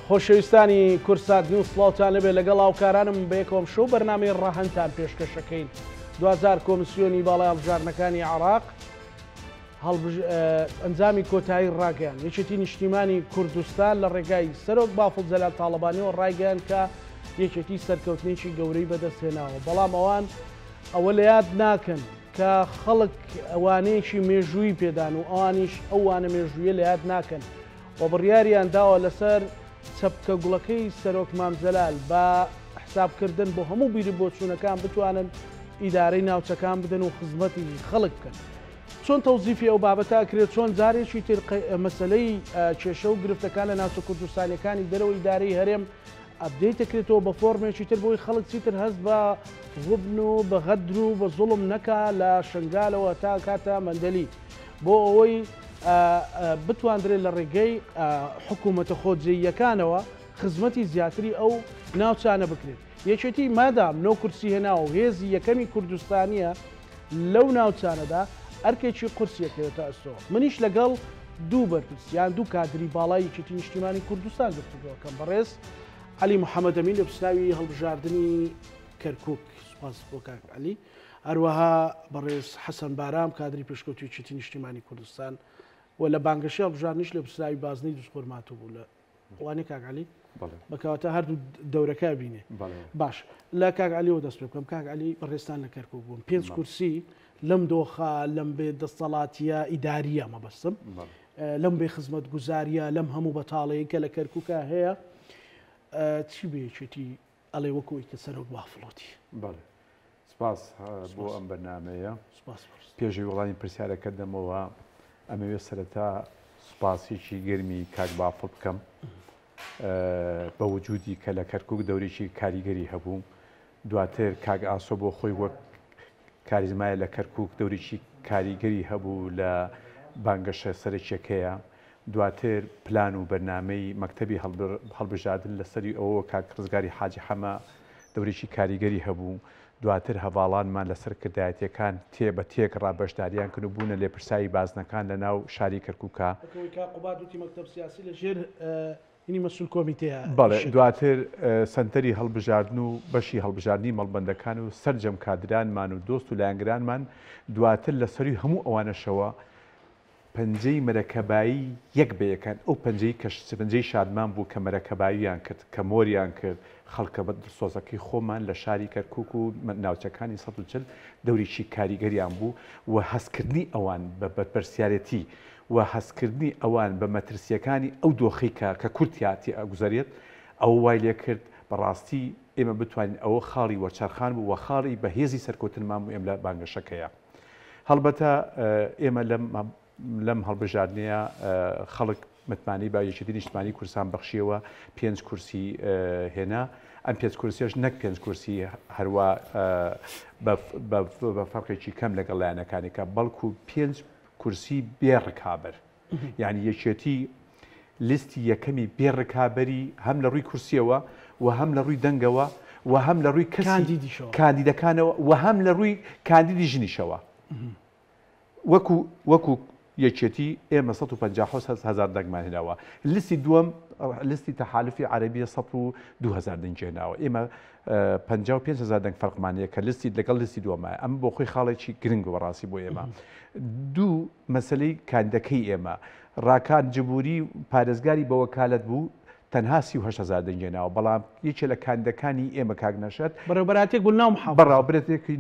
خۆشەویستانی کورسات نیوز سڵاوتان لەبێ لەگەڵ هاوکارانم بەیەکەوەم شەو بەرنامەی ڕاهەنتان پێشکەشەکەین. 2000 کۆمیسیۆنی باڵای هەڵبژارنەکانی عێراق ئەنجامی کۆتایی ڕاگەیان. یەکێتی نیشتیمانی کوردستان لە ڕێگای سەرۆک بافڵ جەلال تاڵەبانیەوە ڕایگەیان کە یەکێتی سەرکەوتنێکی گەورەی بەدەستهێناوە. بەڵام ئەوان ئەوە لە یاد ناکەن کە خەڵک ئەوانەیەکی مێژووی پێدان و ئەوانیش ئەوانە مێژوویە لە یاد ناکەن و بڕیاریان داوە لەسەر چەپکە گوڵەکەی سەرۆک مامجەلال بە حسابکردن بۆ هەموو بیری بۆچوونەکان بتوانن ئیدارەی ناوچەکان بدەن و خزمەتی خەڵک بکەن. چۆن تەوزیفی ئەو بابەتە کرێت، چۆن جارێکی تر مەسلەی کێشە و گرفتەکان لە ناوچە کوردستانیەکانی دەرەوە ئیدارەی هەرێم ئەبدەیت دەکرێتەوە بە فۆرمێکی تر بۆی خەڵک چیتر هەست بە غوبن و بە غەدر و بە زوڵم نەکا لە شنگالەوە تا کاتە مەندەلی بۆ ئەوەی بتواندرێت لە ڕێگەی حکوومەتە خۆجێیەکانەوە خزمەتی زیاتری ئەو ناوچانە بکرێت. یەکێتی مادام نۆ کورسی هێناوە و هێزی یەکەمی کوردستانیە لەو ناوچانەدا ئەرکێکی قورسیەکەوێتە ئەستەوە. منیش لەگەڵ دوو بەرپرسیان دوو کادری باڵای یەکێتی نیشتیمانی کوردستان گفتوگۆکەم بەڕێز علی محەممەد ئەمین لە پسناوی هەڵبژاردننی کەرکک سوپاس بۆ کاک علی، هەروەها بەڕێز حەسەن بارام کادری پێشکەوتی یەکێتی نیشتیمانی کوردستان و لە بانگەشی هەڵبژاردنیش لە پسناوی بازنەی دووسپۆرماتوو بوو لە وانەی کاک علی بەکەواتە هەردوو دەورەکە بینێ. باش لە کاک علیەوە دەست پێ بکەم. کاک علی بەڕێستان لە کەرکک بووم 5 کورسی لەم دۆخە لەم بێ دەسەڵاتیە ئیداریە مەبەستم لەم بێ خزمەت گوزاریە لەم هەموو بەتاڵەیە کە لە کەرکووکە هەیە چی بێچێتی ئەڵێ وەکوی کە سەرۆک بافڵۆتی. سپاس بۆ ئەم بەرنامەیە. پێشوی وەڵامی پرسیارەکە دەمەوە ئەمەوێ سەرەتا سوپاسێکی گەرمی کاک بافڵ بکەم بە وجودی کە لە کەرکک دەورێکی کاریگەری هەبوو. دواتر کاک ئاسۆ بۆ خۆی وەک کاریزمایە لە کەرکک دەورێکی کاریگەری هەبوو لە بانگەشە سەرچیەکەیە. دواتر پلان و بەرنامەی مەکتەبی هەڵبژاردن لەسەری ئەوە کاک ڕزگاری حاجی حەمە دەورێکی کاریگەری هەبوو. دواتر هەواڵانمان لەسەر کردایەتەکان تێ بە تێک ڕابەشداریان کرد و بوونە لێپرسایی بازنەکان لە ناو شاری کەرکووکە. مەسول کۆمیتەیە. بەڵێ دواتر سنتەری هەڵبژاردن و بەشی هەڵبژاردننی مەڵبەندەکان و سەررجەم کادرانمان و دۆست و لایەنگرانمان دواتر لەسەری هەموو ئەوانەشەوە پەنجەی مەرەکەبایی یەک بەیەکان ئەو پەنجەی شادمان بوو کە مەرەکەباییان کرد کە مۆریان کرد خەڵکە بە سۆزەکەی خۆمان لە شاری کەرکک و ناوچەکانی 140 دەوریکی کاریگەریان بوو و هەستکردنی ئەوان بە بەرپرسیارەتی و هەستکردنی ئەوان بە مەترسیەکانی ئەو دۆخی کە کورتیاتی ئەگوزارێت ئەو وای لێ کرد بەڕاستی ئێمە بتوانین ئەوە خاڵی وەرچارخان بوو و خاڵی بە هێزی سەرکەوتنمان بوو ئێمە لە بانگەشەکەیە. هەڵبەتە ئێمە لەم هەڵبژاردنەیە خەڵک متمانی با یەکێتی نیشتیمانی کوردستان بەخشیەوە 5 کورسی هێنا. ئەم 5 کورسیش نەک 5 کورسی هەروە بە فەرقێکی کەم لەگەڵ لایەنەکانێکە بەڵکو 5 کورسی بێڕکابەر، یعنی یەکێتی لیستی یەکەمی بێڕکابەری هەم لە ڕووی کورسیەوە و هەم لە ڕووی دەنگەوە و هەم لە ڕووی کاندیدەکانەوە و هەم لە ڕووی کاندیدی ژنیشەوە. وەکو یەکێتی ئێمە 150,000 دەنگمان هێناوە. لیستی دووەم لیستی تەحالفی عەرەبیە 102,000 دەنگ هێناوە. ئێمە 55,000 دەنگ فەرقمانەیە کە لیستی لەگەڵ لیستی دووەمە. ئەمە بۆ خۆی خاڵێکی گرنگ بەڕاستی بۆ ئێمە. دوو مەسلەی کاندەکەی ئێمە ڕاکان جبوری پارێزگاری بە وەکالەت بوو تەنها 38,000 دەنگ هێناوە، بەڵام یەکێ لە کاندەکانی ئێمە کاک نەشەت بەڕێوەبەراتێک بوو ناو بەڕێوەبەرێکی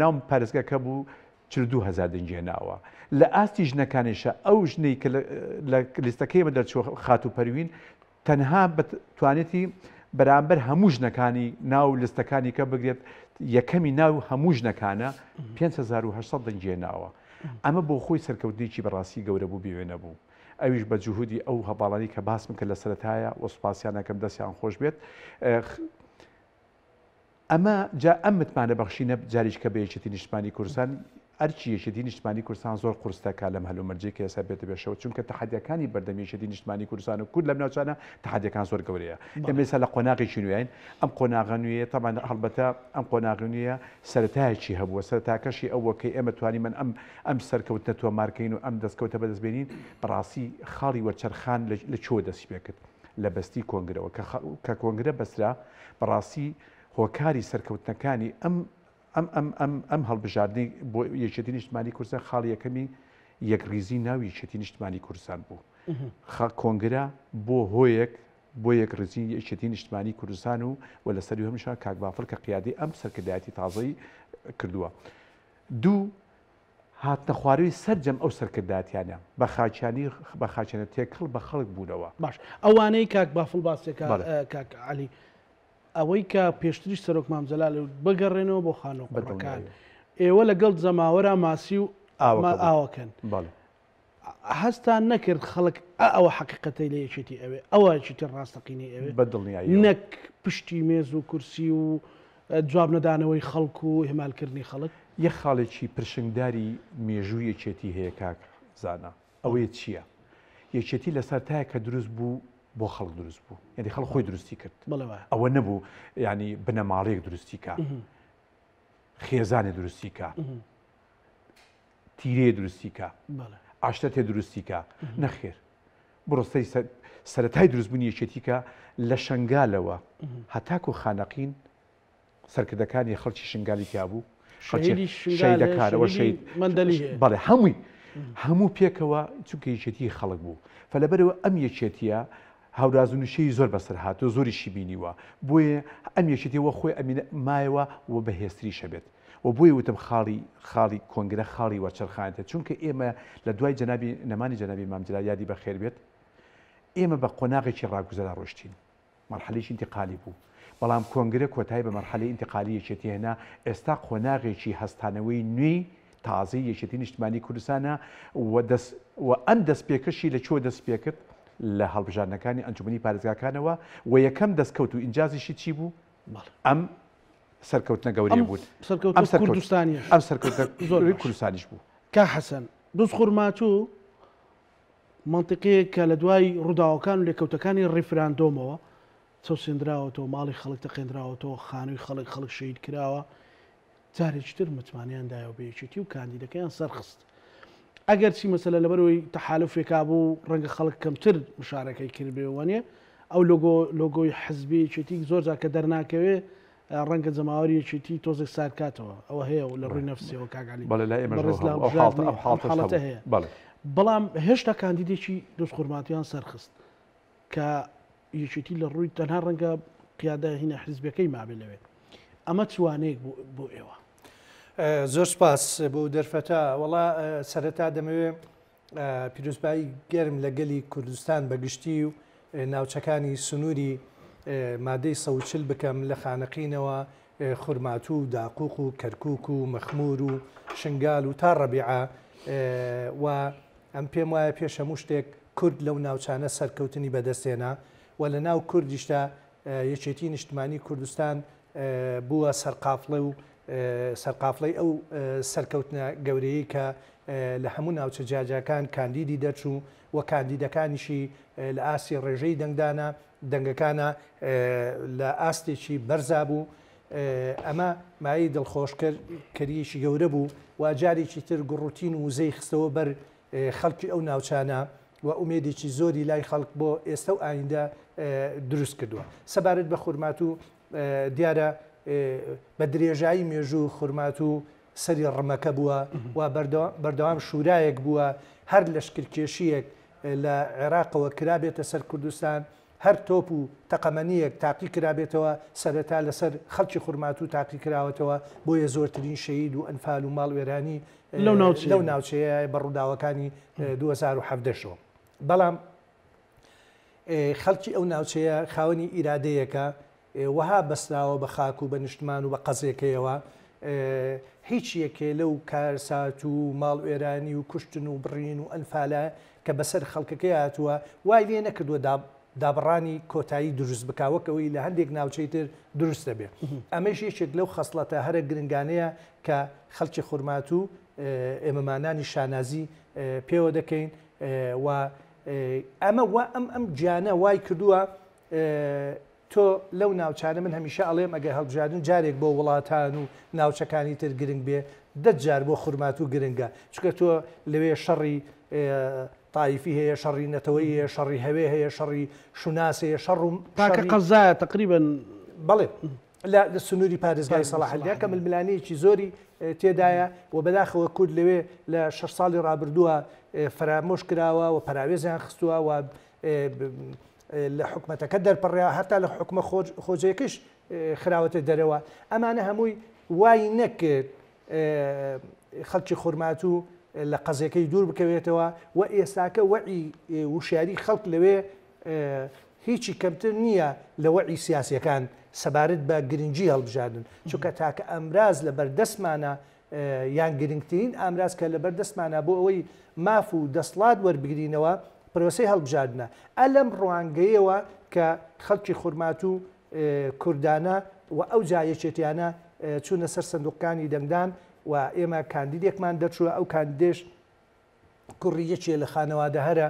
ناو پارێزگاکە بوو 42,000 دەنگ هێناوە. لە ئاستی ژنەکانیشە ئەو ژنەی کە لە لیستەکەی دەرچووە خات و پەروین تەنها بتوانێتی بەرامبەر هەموو ژنەکانی ناو لیستەکانی کە بگرێت یەکەمی ناو هەموو ژنەکانە 5,800 دەنگ هێناوە. ئەمە بۆ خۆی سەرکەوتنێکی بەڕاستی گەورە بوو بێوێنە بوو. ئەویش بە جوهودی ئەو هەواڵانی کە باسم کە لە سەرەتایە وەسپاسیانەکەم دەستیان خۆش بێت. ئەمە جا ئەم متمانە بەخشینە جاریش کە بە یەکێتی نیشتیمانی کوردستان ئەرچی یەکێتی نیشتیمانی کوردستان زۆر قورسەکە لەم هەلومەرجەی کە ئێستا بێتە بێشەوە، چونکە تەحەدیەکانی بەردەمی یەکێتی نیشتیمانی کوردستان و کورد لەم ناوچانە تەحەدیەکان زۆر گەورەیە. ئێمە ئێستا لە قۆناغێکی نوێین. ئەم قۆناغە نوێیە تەمان هەڵبەتە ئەم قۆناغە نوێیە سەرەتایەکی هەبووە، سەرەتاکەشی ئەوەکەی ئێمە توانیمە ئەم سەرکەوتنە تۆمارکەین و ئەم دەستکەوتە بەدەستبێنین بەڕاستی خاڵی وەرچەرخان لە چۆ دەستی پێ کرد. لە بەستی کۆنگرەوە کە کۆنگرە بەسرا بەڕاستی هۆکاری سەرکەوتنەکانی ئەم هەڵبژاردننی بۆ یەکێتی نیشتمانی کوردستان خاڵی یەکەمی یەکریزی ناوی یەکێتی نیشتمانی کوردستان بوو. کۆنگرە بۆ هۆیەک بۆ یەکڕزی یەکێتی نیشتمانی کوردستان و لەسەری هەمیشان کاک بافڵ کە قیادی ئەم سەرکردایەتی تازەی کردووە. دوو هاتنە خواروی سەررجەم ئەو سەرکردایەتیانە بە خاچیانی بە خاچێنە تێکەڵ بە خەڵک بوونەوە. باش ئەوانەی کاک بافڵ باسێکە کاک عەلی ئەوەی کە پێشتریش سەرۆک مامجەلال بگەڕێنەوە بۆ خانۆقەکان ئێوە لەگەڵ جەماوەرە ماسی و ئاوەکەن هەستان نەکرد خەڵک ئەوە حقیقەتەی لە یەکێتی ئەوێ ئەوە یەکێتی ڕاستەقینی ئەوێ بەدڵنیایی نەک پشتی مێز و کورسی و جواب نەدانەوەی خەڵک و هێمالکردنی خەڵک. یەک خاڵێکی پرشنگداری مێژووی یەکێتی هەیە کاک زانە ئەوەیە چییە؟ یەکێتی لەسەر تایە کە دروست بوو بۆ خەڵک دروست بوو یعنی خەڵک خۆی دروستی کرد ئەوە نەبوو ینی بنەماڵەیەک دروستی کە خێزانێ دروستی کە تیرێ دروستی کە ئاشتە تێ دروستی کە نەخێر بڕستەی سەرەتای دروستبوونی یەکێتی کە لە شنگالەوە هەتاکو خانەقین سەرکردەکانی خەڵکی شنگالی تیا بوو شەیدەکارەوە شەید بەڵێ هەموو پێکەوە چونکە یەکێتی خەڵک بوو فەلەبەرەوە ئەم یەکێتیە هاورازونشەی زۆر بەسەر هاتۆ زۆریشی بینیوە بۆیە ئەم یەکێتیەوە خۆی ئەمینە مایەوە و بەهێستری شەبێت و بۆی وتم خاڵی کۆنگرە خاڵی وەچەرخانێتە چونکە ئێمە لە دوای جەنابی نەمانی جەنابی مامجلال یادی بەخێر بێت ئێمە بە قۆناغێکی ڕاگوزەرا ڕۆشتین مەرحەلەیەکی ئینتیقالی بوو بەڵام کۆنگرە کۆتایی بە مەرحەلەی ئینتیقالی یەکێتی هێنا ئێستا قۆناغێکی هەستانەوەی نوێی تازەی یەکێتی نیشتمانی کوردستانە و ئەم دەستپێکەشی لە چۆ دەست پێ کرد لە هەڵبژاردنەکانی ئەنجومەنی پارێزگاکانەوە و یەکەم دەستکەوت و ئینجازیشی چی بوو؟ ئەم سەرکەوتنە گەورەی بوو ئەم سەرکەوتنە زۆر کوردستانیش بوو. کا حەسەن دۆست خورماتوو منطقەیە کە لە دوای ڕووداوەکان و لێکەوتەکانی ڕیفراندۆمەوە چەسێنراوەتەوە ماڵی خەڵک تەقێنراوەتەوە خانووی خەڵک شەید کراوە جارێکی تر متمانیاندایەوە بە یەکێتی و کاندیدەکەیان سەرخست. ئەگەر چی مەسەلە لەبەرەوەی تەحالوفێکا بوو ڕەنگە خەڵک کەمتر مشارەکەی کردبێوەنێ ئەو لۆگۆی حزبی یەکێتی زۆر جا کە دەرناکەوێ ڕەنگە جەماوەری یەکێتی تۆزێک سارکاتەوە ئەوە هەیە و لە ڕووی نەفسیەوە کاگالی حاڵەتە هەیە بەڵام هێشتا کاندیدێکی دۆست خورماتیان سەرخست کە یەکێتی لە ڕووی تەنها ڕەنگە قیادە هینە حزبەکەی مابێ لەوێ ئەمە توانەیەک بۆ ئێوە. زۆر سپاس بۆ دەرفەتە وڵا سەرەتا دەمەوێت پیرۆزبایی گەرم لە گەلی کوردستان بەگشتی و ناوچەکانی سنووری مادەی 140 بکەم لە خانەقینەوە خورماتوو و داقوق و کەرکووک و مەخمور و شنگال و تا ڕەبیعە و ئەم پێم وایە پێش هەموو شتێک کورد لەو ناوچانە سەرکەوتنی بەدەستێنا و لە ناو کوردیشتا یەکێتی نیشتمانی کوردستان بووە سەرقافڵەی ئەو سەرکەوتنە گەورەیە کە لە هەموو ناوچە جاجاکان کاندیدی دەرچوو و کاندیدەکانیشی لە ئاستی ڕێژەی دەنگەکانە لە ئاستێکی بەرزا بوو. ئەمە مای دڵخۆشکەریشی گەورە بوو و جارێکی تر گوڕوتین و وزەی خستەوە بەر خەڵکی ئەو ناوچانە و ئومێدێکی زۆری لای خەڵک بۆ ئێستا و ئایندە دروست کردووە. سەبارەت بە خورماتوو دیارە بە درێژایی مێژوو خورماتوو سەری ڕمەکە بووە و بەردەوام شورایەک بووە هەر لەشکرکێشیەک لە عێراقەوە کرابێتە سەر کوردستان هەر تۆپ و تەقەمەنیەک تاقی کرابێتەوە سەرەتا لەسەر خەڵکی خورماتوو تاقی کراوەتەوە بۆیە زۆرترین شەید و ئەنفال و ماڵوێرانی لەو ناوچەیە بە ڕووداوەکانی 2017. بەڵام خەڵکی ئەو ناوچەیە خاوەنی ئیرادەیەکە وەها بەستراوە بە خاک و بە نیشتمان و بە قەزێکەوە هیچ یەکێ لەو کارسات و ماڵوێرانی و کوشتن و بڕین و ئەنفالە کە بەسەر خەڵکەکەی هاتووە وای لێ نەکردووە دابڕانی کۆتایی دروست بکاوەکەوەی لە هەندێک ناوچەی تر دروست دەبێت. ئەمەش یەکێک لەو خەسڵەتە هەرە گرنگانەیە کە خەڵکی خورماتوو ئێمەمانانی شانازی پێوە دەکەین و ئەمە ئەم گیانە وای کردووە تۆ لەو ناوچانە من هەمیشە ئەڵێم ئەگە هەڵبژاردن جارێک بۆ وڵاتان و ناوچەکانی تر گرنگ بێ 10 جار بۆ خورماتوو گرنگە چکە تۆ لەوێ شەڕی تایفی هەیە شەڕی نەتەوەی هەیە شەڕی هەوێ هەیە شەڕی شوناس هەیە تاکە قەزایە تقریبا بەڵێ لە سنووری پارێزگای سەلاحەدیا کە ململانەیەکی زۆری تێدایە و بەداخەوە کورد لەوێ لە 6 ساڵی ڕابردووە فرامۆش کراوە و پراوێزیان خستووە و لە حکومەتەکە دەرپەڕیا هەتا لە حکومە خۆجەیەکەش خراوەتە دەرەوە ئەمانە هەمووی وای نەکرد خەڵکی خورمات و لە قەزەکەی دوور بکەوێتەوە و ئێستاکە وەعی وشیاری خەڵک لەوێ هیچی کەمتر نییە لە وەعی سیاسیەکان سەبارەت بە گرنگجی هەڵبژاردن چونکە تاکە ئەمراز لە بەردەستمانە یان گرنگترین ئامراز کە لە بەردەستمانە بۆ ئەوەی ماف و دەسڵات وەربگرینەوە پرۆسەی هەڵبژاردنە ئەلەم ڕوانگەیەوە کە خەڵکی خورمات و کوردانە و ئەو جایەکێتیانە چوونە سەر سندوقەکانی دەنگدان و ئێمە کاندیدێکمان دەچووە ئەو کاندیدێش کوڕی یەکێ لە خانەوادە هەرە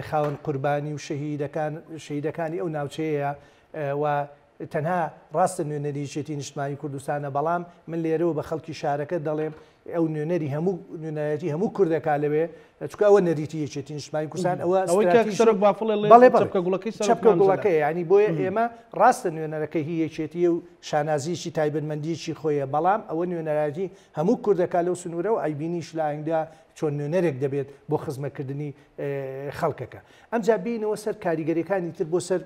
خاوەن قوربانی و شەهیدەکانی ئەو ناوچەیە و تەنها ڕاستە نوێنەریشێتی نیشتمانی کوردستانە بەڵام من لێرەوە بە خەڵکی شارەکە دەڵێم ئەو نوێنەری هەموو نوێنەتی هەموو کوردەکە لەوێ چکە ئەوە نەریتی یەکێتی نیشتمانی کوردستان ئەوە چەپکە گوڵەکەی ینی بۆیە ئێمە ڕاستە نوێنەرەکەی هی یەکێتی و شانازیی تایبەتمەندیی خۆیە بەڵام ئەوە نوێنەراتی هەموو کوردەکە لەو سنوورە و ئایبینیش لە ئایندا چۆن نوێنەرێک دەبێت بۆ خزمەتکردنی خەڵکەکە ئەمجا بینەوە سەر کاریگەریەکانی تر بۆ سەر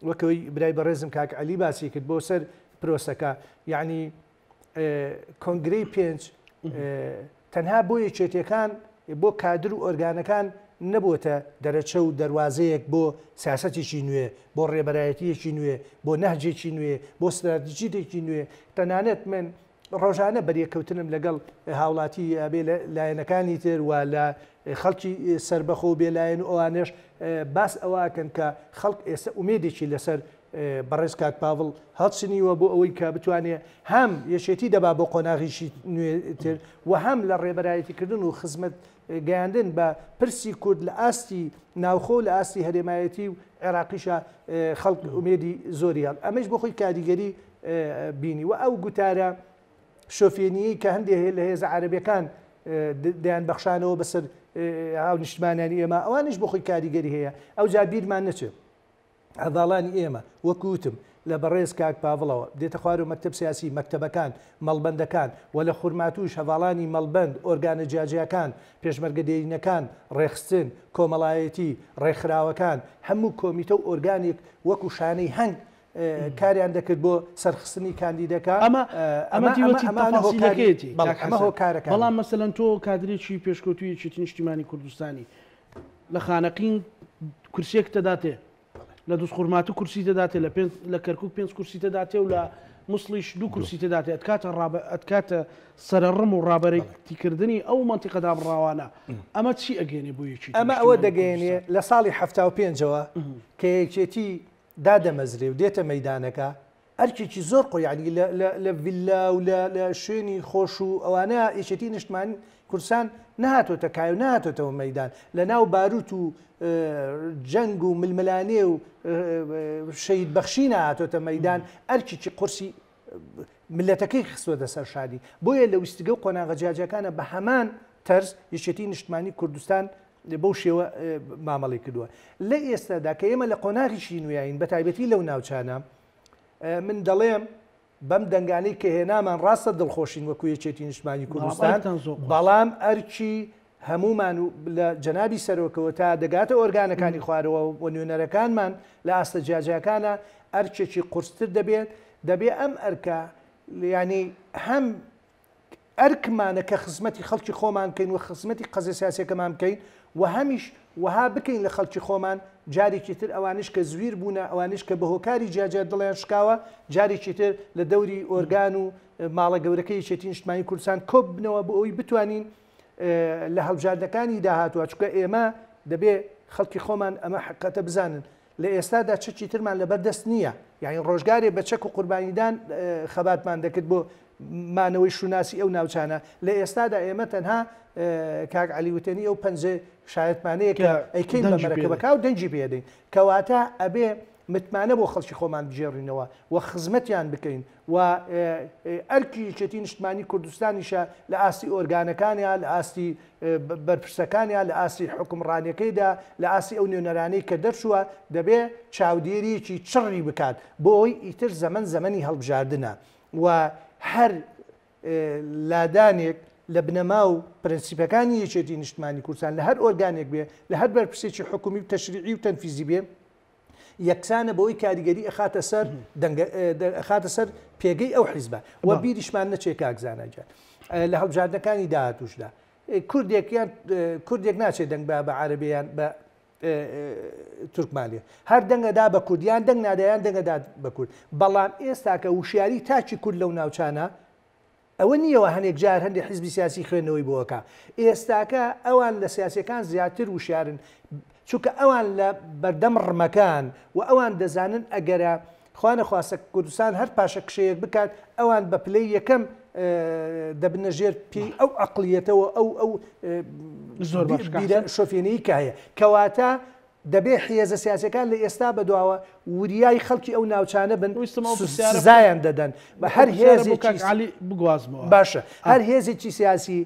وەکەوەی برای بەڕێزم کاک عەلی باسی کرد بۆ سەر پرۆسەکە یعنی کۆنگرەی پێنج تەنها بۆ یەکێتیەکان بۆ کادر و ئۆرگانەکان نەبووتە دەرەچە و دەواازەیەک بۆ سیاسەتێکی نوێ بۆ ڕێبەرایەتیەکی نوێ بۆ نەهجێکی نوێ بۆ استراتیژیێکی نوێ تەنانەت من ڕۆژانە بەریەکەوتنم لەگەڵ هاوڵاتی بێ لایەنەکانی تر و لە خەڵکی سربەخۆ و بێلایەن و ئەوانش باس ئەوەکەن کە خەڵک ئێستا ئومێدێکی لەسەر بەڕێز کاک پاڤڵ هەڵچنیوە بۆ ئەوەی کە بتوانێت هەم یەشێتی دەبا بۆ قۆناغیشی نوێتر و هەم لە ڕێبەرایەتیکردن و خزمەت گەیاندن بە پرسی کورد لە ئاستی ناوخۆ لە ئاستی هەرێمایەتی و عێراقیشە خەڵک ئومێدی زۆری هەڵ ئەمەش بۆ خۆی کاریگەری بینی و ئەو گوتارە شۆفێنیی کە هەندێک لە هێزە عەرەبیەکان دەیان بەخشانەوە بەسەر هاو نیشتمانیانی ئێمە ئەوانش بۆ خۆی کاریگەری هەیە ئەو جا بیرمان نەچێت هەڤاڵانی ئێمە وەکوتم لە بەڕێز کاک پاڤڵەوە دێتە خوار و مەکتەب سیاسی مەکتەبەکان مەڵبەندەکان و لە خورماتوش هەڤاڵانی مەڵبەند ئۆرگانە جیاجیەکان پێشمەرگە دێرینەکان ڕێخستن کۆمەڵایەتی ڕێکخراوەکان هەموو کۆمیتە و ئۆرگانێک وەکو شانەی هەنگ کاریان دەکرد بۆ سەرخستنی کاندیدەکە ئەمە هۆکارەکەیەتی ئەمە هۆکارەکە بەڵام مەسەلەن تۆ کادرێکی پێشکەوتوی یەکێتی نیشتیمانی کوردستانی لە خانەقین کورسێک دەداتێ لە دووس خورمات و کورسی دەداتێ لە کەرکووک 5 کورسی دەداتێ و لە مووسڵیش 2 کورسی دەداتێ ئەتکاتە سەرڕم و ڕابەرێتیکردنی ئەو مەنتیقەدا بڕاوانە ئەمە چی ئەگەێنێ بۆ یەکی ئەمە ئەوە دەگەێنێ لە ساڵی 75ەوە کە یەکێتی دادەمەزرێ و دێتە مەیدانەکە ئەرکێکی زۆر قۆیانی لە ڤیلا و لە شوێنی خۆش و ئەوانە یەکێتی نیشتمانی کوردستان نهاتۆتە کای و نهاتۆتەوە مەیدان لە ناو باروت و جەنگ و ململانێ و شەید بەخشی نهاتۆتە مەیدان ئەرکێکی قورسی ملەتەکەی خستوەتە سەر شادی بۆیە لە ویستگە و قۆناغە جیاجەکانە بە هەمان تەرز یەکێتی نیشتمانی کوردستان بەو شێوە مامەڵی کردووە لە ئێستادا کە ئێمە لە قۆناغیشی نوێین بە تایبەتی لەو ناوچانە من دەڵێم بەم دەنگانەی کە هێنامان ڕاستە دڵخۆشین وەکو یەکێتی نیشتمانی کوردستان بەڵام ئەرکی هەمومان و لە جەنابی سەرۆکەوە تا دەگاتە ئۆرگانەکانی خوارەوە و نوێنەرەکانمان لە ئاستە جیاجیەکانە ئەرکێکی قورستر دەبێت ئەم ئەرکە ینی هەم ئەرکمانە کە خزمەتی خەڵکی خۆمان بکەین و خزمەتی قەزە سیاسیەکەمان بکەین و هەمیش وها بکەین لە خەڵکی خۆمان جارێکی تر ئەوانش کە زویر بوونە ئەوانش کە بە هۆکاری جیاجات دڵیان شکاوە جارێکی تر لە دەوری ئۆرگان و ماڵە گەورەکەی یەکێتی نیشتمانی کوردستان کۆب بنەوە بۆ ئەوی بتوانین لە هەڵبژاردنەکانی داهاتوە چکە ئێمە دەبێ خەڵکی خۆمان ئەمە حقەتە بزانن لە ئێستادا چەکی ترمان لەبەردەست نییە یعنی ڕۆژگارێ بە چەک و قوربانیدان خەباتمان دەکرد بۆ مانەوەی شوناسی ئەو ناوچانە لە ئێستادا ئێمە تەنها کاک علیوتێنی ئەو پەنجە شایەتمانەیە کە ئەیکەین بە مەرەکەبەکە و دەنجی پێدەین کەواتە ئەبێ متمانە بۆ خەڵکی خۆمان بژێڕینەوە و خزمەتیان بکەین و ئەرکی یەکێتی نیشتمانی کوردستانیشە لە ئاستی ئۆرگانەکانیان لە ئاستی بەرپرسەکانیان لە ئاستی حکومڕانیەکەیدا لە ئاستی ئەو نوێنەرانەی کە دەرچووە دەبێ چاودێریەکی چڕی بکات بۆ ئەوی ئیتر زەمەنی هەڵبژاردنە و هەر لادانێک لە بنەما و پرەنسیپەکانی یەکێتی نیشتمانی کوردستان لە هەر ئۆرگانێک بێ لە هەر بەرپرسێکی حکومی و تەشریعی و تەنفیزی بێ یەکسانە بەوەی کاریگەری ئەخاتە سەر پێگەی ئەو حیزبە و بیریشمان نەچێت کاکزانەجار لە هەڵبژاردنەکانی داهاتوشدا کوردێک ناچێت دەنگ بە عەرەبیان بە تورکمانیە هەر دەنگەدا بە کوردیان دەنگ نادایان دەنگەدا بە کورد بەڵام ئێستا کە وشیاری تاچی کورد لەو ناوچانە ئەوە نییەوە هەنێک جار هەندێک حیزبی سیاسی خوێندنەوەی بۆەکە ئێستاکە ئەوان لە سیاسەکان زیاتر وشیارن چونکە ئەوان لە بەردەم ڕمەکان و ئەوان دەزانن ئەگەرە خوانە خواستە کوردستان هەر پاشە کشەیەک بکات ئەوان بە پلەی یەکەم دەبنە ژێر پێی ئەو عەقڵیەتەوە ئەو زۆر شۆفێنەی کە هەیە کەواتە دەبێ حیێزە سیاسەکان لە ئێستا بەدواوە وریای خەڵکی ئەو ناوچانە بن سزایان دەدەن بە هەر هێزێکی بگوازمەوە باشە هەر هێزێکی سیاسی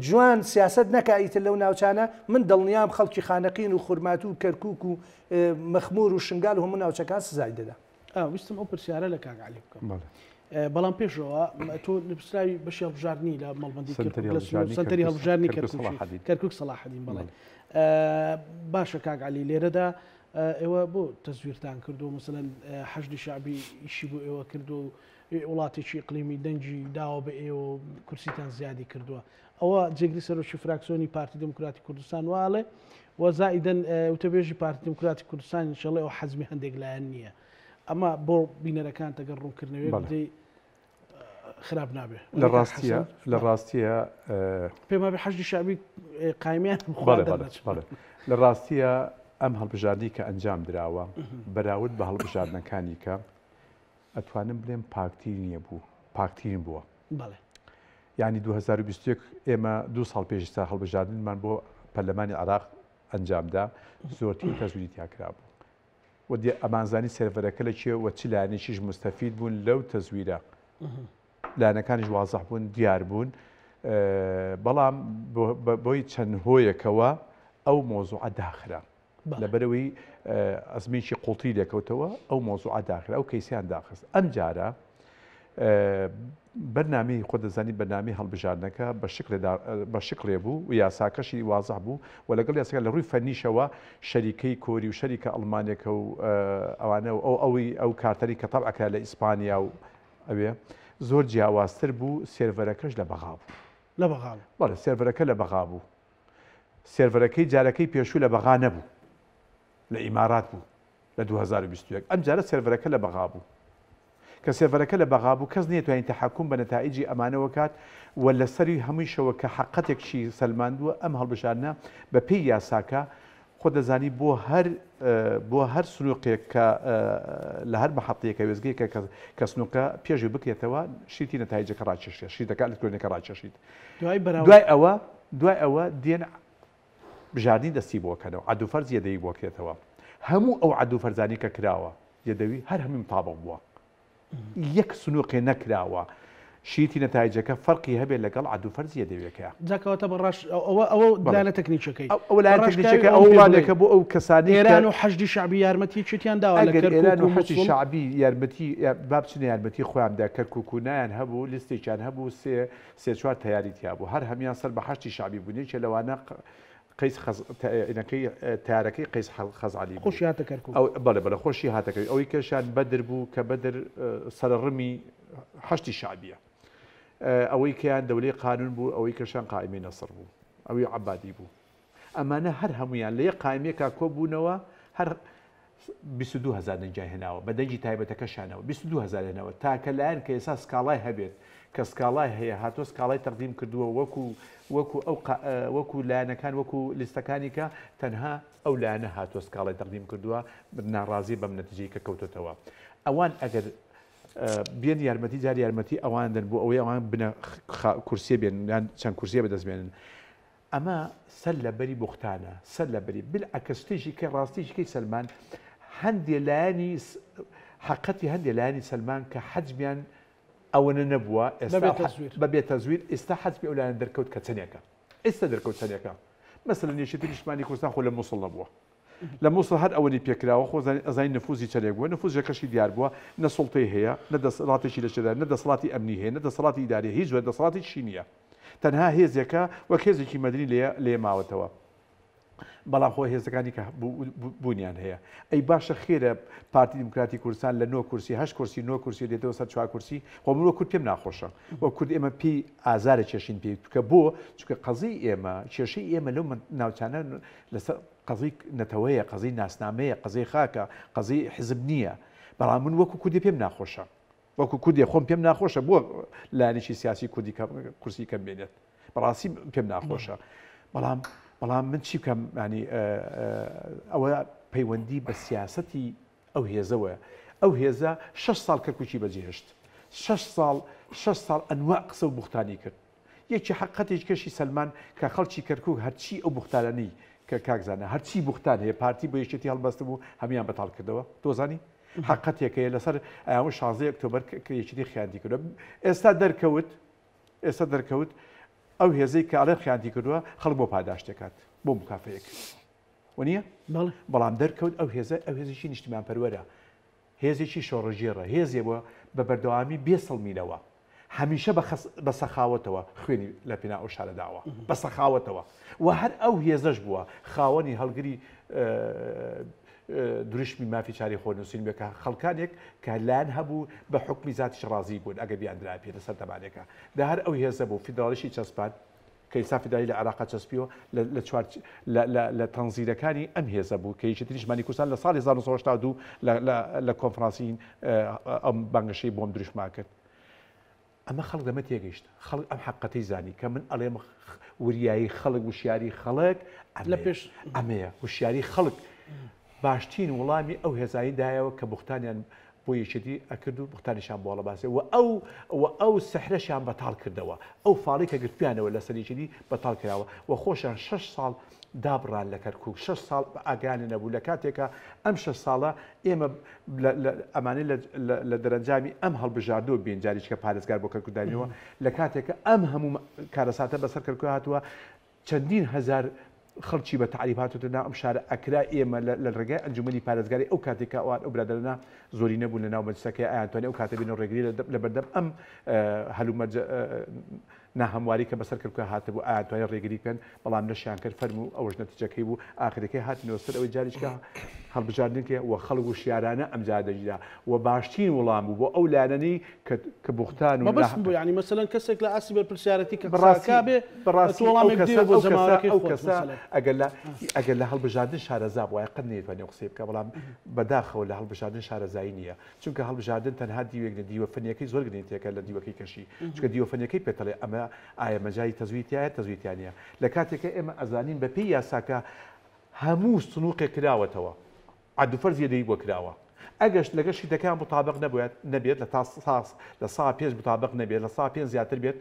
جوان سیاست نەکایتر لەو ناوچانە من دڵنیام خەڵکی خانەقین و خورمات و کەرکووک و مەخمور و شنگال و هەموو ناوچەکان سزای دەدا ویستم ئەو پرسیارە لە کاک عەلی بکەم بەڵام پێشەوە تۆ نووسراوی بەشی هەڵبژاردننی لە مەڵبەندی سەنتەری هەڵبژاردننی کەرکووک سەلاحەدین بەڵێ باشە کاک عەلی لێرەدا ئێوە بۆ تەزویرتان کردو مثلەن حەشدی شعبی ئیشی بۆ ئێوە کردو و وڵاتێکی ئیقلیمی دەنجی داوە بە ئێوە کورسیتان زیادی کردووە ئەوە جێگری سەرۆکی فراکسیۆنی پارتی دموکراتی کوردستان واڵێ و زائیدەن وتەبێژی پارتی دموکراتی کوردستان ئینشەڵڵا ئەوە حەزمی هەندێک لایەن نییە ئەمە بۆ بینەرەکان تەگەر ڕوونکردنەوەی بدەی خراپ نابێ لە ڕاستیە پێما بێ حەشدی شعبی قایمیان لە ڕاستیە ئەم هەڵبژاردننی کە ئەنجام درراوە بەراورد بە هەڵبژاردنەکانی کە ئەتوانم بڵێم پاکتیر نییە بوو پاکترین بووە یعنی 2021 ئێمە 2 ساڵ پێش تا هەڵبژاردنمان بۆ پەرلەمانی عێراق ئەنجامدا زۆرترین تەزویری تیاکرا بوو و ئەمانزانی سێرڤەرەکە لەکیە و چ لایەنێکیش مستەفید بوون لەو تەزویرە لایەنەکانیش وازەح بوون دیار بوون بەڵام بۆی چەند هۆیەکەوە ئەو مۆزوعە داخرا لەبەرەوەی ئەزمێکی قوڵتی لێکەوتەوە ئەو مۆزوعە داخرا ئەو کەیسیان داخست ئەم جارە بەرنامەی خۆ دەزانی بەرنامەی هەڵبژاردنەکە بە شکڵێ بوو و یاساکەشی وازەح بوو و لەگەڵ یاساکە لە ڕووی فەرنیشەوە شەریکەی کۆری و شەریکە ئەڵمانیەکە و ئەوانە ئەو کارتەری کە تەبعەکە لە ئیسپانیا و ئەوێ زۆر جیاوازتر بوو سێرڤەرەکەش لە بەغا بوو بەڵێ سێرڤەرەکە لە بەغا بوو سێرڤەرەکەی جارەکەی پێشوو لە بەغا نەبوو لە ئیمارات بوو لە 2021 ئەم جارە سێرڤەرەکە لە بەغا بوو کە سێرڤەرەکە لە بەغا بوو کەس نێتوانین تەحەکوم بە نەتائیجی ئەمانەوە کات و لەسەری هەموویشەوە کە حەقەتێکشی سەلماندووە ئەم هەڵبژاردنە بە پێی یاساکە خۆ دەزانی بۆ هەر سنووقێک کە لە هەر مەحەڵەیەکە وێزگەیەکە کە سنووقە پێشوی بکرێتەوە شیتی نەتایجەکە ڕاکێشێت شیتەکە ئەلکترۆنیەکە ڕاکێشیت دوای ئەوە دێن بژاردننی دەستی بۆکەنەوە عەدوفەرز یەدەیی بۆکرێتەوە هەموو ئەو عەدوفەرزانی کە کراوە یەدەوی هەر هەمووی تابق بووە یەک سنووقێ نەکراوە شیتی نەتایجەکە فەرقی هەبێت لەگەڵ عەدوفەرز یەدەویەکە جاکەواتە بەڕاش ئەوە لایەنە تەکنیکەکەی ئەو لایەنە تەکنیکەکە ئەوانێکە بۆ ئەو کەسانی ئێران و حەشدی شعبی یارمەتی چیتیان داوە لە ئێران و حەشدی شعبی یارمەتی بابچنە یارمەتی خۆیاندا کەرکووک و نایان هەبوو لیستێکیان هەبوو سێ چوار تەیاریتیا بوو هەر هەمیان سەر بە حەشدی شعبی بوونێکە لەوانە قەیس تیارەکەی قەیس خەزعەلی خۆشی هاتە کەرکووک بەڵێ خۆشی هاتەکەی ئەوەی کەشان بەدر بوو کە بەدر سەرڕمی حەشدی شعبیە ئەوەی کەیان دەولەی قانون بوو ئەوەی کەشان قائیمەی نەسڕ بوو ئەوەی عەبادی بوو ئەمانە هەر هەمویان لە یەک قائیمەیەکا کۆبوونەوە هەر 22,000 دەنجای هێناوە بە دەنجی تایبەتەکەشانەوە 22,000 هێناوە تاکە لایەن کە ئێستا سکاڵای هەبێت کە سکاڵای هەیە هاتۆ سکاڵای تەقدیم کردووە وەکو لایەنەکان وەکو لیستەکانی کە تەنها ئەو لایەنە هاتۆ سکاڵای تەقدیم کردووە ناڕازی بەم نەتیجەی کە کەوتێتەوە ئەوان ئەگەر بێن یارمەتی جاری یارمەتی ئەوان دەن بۆ ئەوەی ئەوان بنە کورسیە بێن یان چەند کورسیە بەدەستبێنن ئەمە سەر لەبەری بوختانە سەر لەبەری بالعکستێکی کە ڕاستیشکی سلمان هەندێک لایەنی حقەتی هەندێک لایەنی سلمان کە حەجمیان ئەوەنە نەبووە بەبێت تەزویر ئێستا حەجمی ئەو لایەن دەرکەوت کە چەندێکە ئێستا دەرکەوت چەندێکە مەسەلەن یەکێتی نیشتمانی کوردستان خۆ لە مووسڵ نەبووە لە مووسڵ هەر ئەوەی پێکراوە خۆ ئەزای نفوزی چەندێک بووە نفوزەکەشی دیار بووە نە سوڵتەی هەیە نە دەسەڵاتێکی لەشدا نە دەسەڵاتی ئەمنی هەیە نە دەسەڵاتی ئیداری هیچ وە دەسەڵاتی شینیە تەنها هێزێکە وەک هێزێکی مەدنی لێ ماوەتەوە بەڵام خۆ هێزەکانی کە بوونیان هەیە ئەی باشە خێرە پارتی دیموکراتی کوردستان لە 9 کورسی 8 کورسی 9 کورسی دێتەوە سەر 4 کورسی خۆ من وە کورد پێم ناخۆشە وە کورد ئێمە پێی ئازارە چێشین پێی کە بۆ چونکە قەزی ئێمە کێشەی ئێمە لەو ناوچانە لەسەر قەزی نەتەوەیە قەزی ناسنامەیە قەزی خاکە قەزی حزب نییە بەڵام من وەکو کوردی پێم ناخۆشە وەکو کوردی خۆم پێم ناخۆشە بۆ لایەنێکی سیاسی کوردی کورسی کەم بێنێت بەڕاستی پێم ناخۆشە بەڵام من چی بکەم ینی ئەوە پەیوەندی بە سیاسەتی ئەو هێزەوە ئەو هێزە 6 ساڵ کەرکووکی بەجێهێشت 6 ساڵ ئەنواع قسە و بوختانی کرد یەکی حقەتێک کەشی سلمان کە خەڵکی کەرکووک هەرچی ئەو بوختانەی کە کاکزانە هەرچی بوختان هەیە پارتی بۆ یەکێتی هەڵبەست بوو هەمیان بەتاڵ کردەوە تۆزانی حقەتێکەیە لەسەر ئەوە 16 ئۆکتۆبەر یەکێتی خیانتی کردووە ئێستا دەرکەوت ئەو هێزەی کە ئەڵێ خیانتی کردووە خەڵک بۆ پاداشتێکات بۆ مکافەیەک وە بەڵام دەرکەوت ئەو هێزێکی نیشتیمان پەروەرە هێزێکی شۆڕەژێڕە هێزێەوە بە بەردەوامی بێسەڵمینەوە هەمیشە بە سەخاوەتەوە خوێنی لە پێنا ئەو شارە داوە بە سەخاوەتەوە و هەر ئەو هێزەش بووە خاوەنی هەڵگری دروشمی مافی چاری خۆنووسین بێکە خەڵکانێک کە لایەن هەبوو بە حکمی ذاتیش ڕازی بوون ئەگە بیاندرا پێ لەسەر تەمانێکە دا هەر ئەو هێزە بوو فیدراڵیشی چەسپان کە ئێستا فیدراڵی لە عێراق چەسپیەوە لە تەنزیلەکانی ئەم هێزە بوو کە یەکێتی نیشتیمانی کوردستان لە ساڵی 1982 لە کۆنفرانسی ئەم بانگەشەی بۆم دروشما کرد ئەمە خەڵک دەمە تێگەیشت خەڵک ئەم حقەتەی زانی کە من ئەڵێم وریایی خەڵک وشیاری خەڵک لە پێش ئەمەیە وشیاری خەڵک باشترین وەڵامی ئەو هێزاییدایەوە کە بوختانیان بۆ یەکێتی ئەکرد و بوختانیشان بۆڵە باسێ و ئەو سەحرەشیان بەتاڵ کردەوە ئەو فاڵی کە گرتویانەوە لە سەریکردی بەتاڵ کراوە و خۆشیان 6 ساڵ دابڕان لە کەرکووک 6 ساڵ ئاگیانی نەبوو لە کاتێکە ئەم 6 ساڵە ئێمە ئەمانەی لە دەرەنجامی ئەم هەڵبژاردووە بێنجاریشکە پارێزگار بۆ کەرکوودانیەوە لە کاتێکە ئەم هەموو کارەساتە بەسەر کەرکوو هاتووە چەندین هەزار خەڵکی بە تعریفاتنا ئەم شارە ئەکرا ئێمە لە ڕێگای ئەنجومەنی پارێزگاری ئەو کاتێکە ئەوان ئەو برادرانە زۆری نەبوون لە ناو مەجلسەکەی ئایانتوانی ئەو کاتە بینەوە ڕێگری لە بەردەم ئەم هەلومەرج ناهەمواری کە بەسەر کردکە هاتبوو ئایانتوانی ڕێگری بکەن بەڵام نەشیان کرد فەرموو ئەوەش نەتیجەکەی بوو ئاخرەکەی هاتنەوە سەر ئەوەی جاریشکە هەڵبژاردنێکە و خەڵک و شیارانە ئەم جادەجیدا و باشترین وەڵام بوو بۆ ئەو لایەنەی کە بوختان و بەس بوو یعنی مەسەلەن کەسێک لە ئاسی بەرپرسیارەتی کە بڕاستکابێ بەڕاستی وەڵامێک دێ بۆ زەماوەکەی ئەو کەسە ئەگەر لە هەڵبژاردن شارەزا وایە قەت نەیەتوانێت قسەی بکە بەڵام بەداخەوە لە هەڵبژاردن شارەزایی نییە چونکە هەڵبژاردن تەنها دیوێک دیوە فنیەکەی زۆر گرنگتێکە لە دیوەکەی کەشی چونکە دیوە فنیەکەی پێتەڵێ ئەمە ئایا مەجای تەزویتیایە تەزویتیانە لە کاتێکە ئێمە ئەزانین بە پێی یاساکە هەموو سنووقێک کراوەتەوە عەدوفەرز یەدەی بۆ کراوە ئەگەشت لەگەشتی دەکان مطابق نەبێت لە سا پێنج مطابق نەبێت لە سا پێنج زیاتر بێت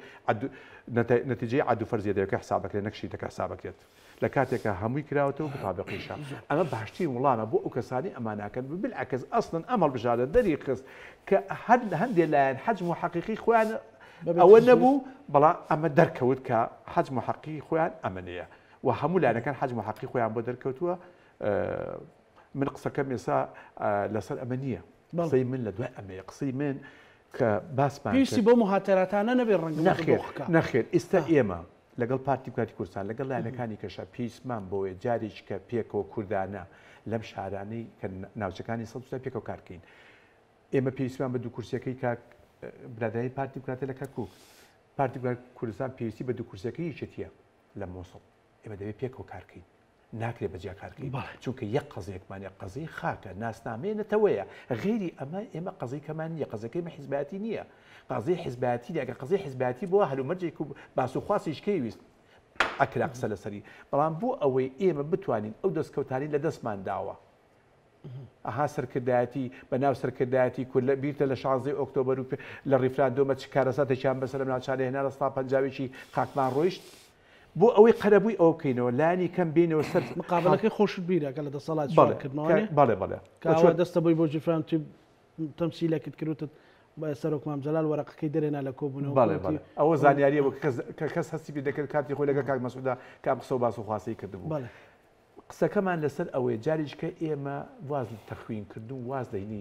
نەتیجەی عەدوفەرز یەدەیەکە حسابەکرێت نەکشی دەکە حسابەکرێت لە کاتێکە هەمووی کراوەتەوە مطابقیشە ئەمە باشترین وڵامە بۆ ئەو کەسانی ئەماناکەن بالعکس ئەسڵن ئەم هەڵبژاردە دەری خست کە هەندێک لایەن حەجم و حەقیقی خۆیان ئەوە نەبوو بەڵام ئەمە دەرکەوت کە حەجم و حەقیقی خۆیان ئەمەنەیە و هەموو لایەنەکان حەجم و حەقیقی خۆیان بۆ دەرکەوتووە من قسەکەم ئێستا لەسەر ئەمە نییە قسەی من لە دوای ئەمەیە قسەی من کە باسمان پێویستی بۆ مهاتەراتانە نەبێت ڕەنگ نەخێر ئێستا ئێمە لەگەڵ پارتی دیموکراتی کوردستان لەگەڵ لایەنەکانی کەشە پێویستمان بۆیە جارێکی کە پێکەوە کوردانە لەم شارانەی کە ناوچەکانی سەد پێکەوە کارکەین ئێمە پێویستمان بە دوو کورسیەکەی کاک برادایی پارتی دیموکراتی لە کەرکووک پارتی دیموکراتی کوردستان پێویستی بە دوو کورسیەکەی یەکێتیە لە مۆسڵ ئێمە دەبێت پێکەوە کارکەین ناکرێت بەجیا کارکەین چونکە یەک قەزەیەکمانە قەزەی خاکە ناسنامێنێتەوەیە غێری ئەمە ئێمە قەزەی کەمان نییە قەزەکەی حیزبەتی نییە قەزەی حیزبەتی ئەگە قەزەی حیزبەتی بۆ هەلومەرجێک و باسوخواسیشکەی ویست ئەکرا قسە لەسەری بەڵام بۆ ئەوەی ئێمە بتوانین ئەو دەستکەوتانی لە دەستمان داوە ئەها سەرکردایەتی بەناو سەرکردایەتی کورد لە بیرتە لە 16 ئۆکتۆبر و لە ڕیفراندۆمە چ کارەساتێکیان بەسەر لە ناوچانە هێنا لە ستا پەنجاوێکی خاکمان ڕۆیشت بۆ ئەوەی قەرەبووی ئەوە بکەینەوە لانی کەم بینەوە سەر مقابلەکەی خۆشت بیرە کە لە دەسەڵات بەڵێ کاوا دەستە بۆی بۆ جیفران تەمسیلەکت کردوتت سەرۆک مام جەلال وەرەقەکەی دەرێنا لە کۆبوونەوە ئەوە زانیاریەوە کە کەس هەستی پێ دەکرد کاتی خۆی لەگە کاک مەسعودا کام قسە و باس و خواستەی کردبوو قسەکەمان لەسەر ئەوەیە جاریشکە ئێمە واز تەخوین کردو واز دەینی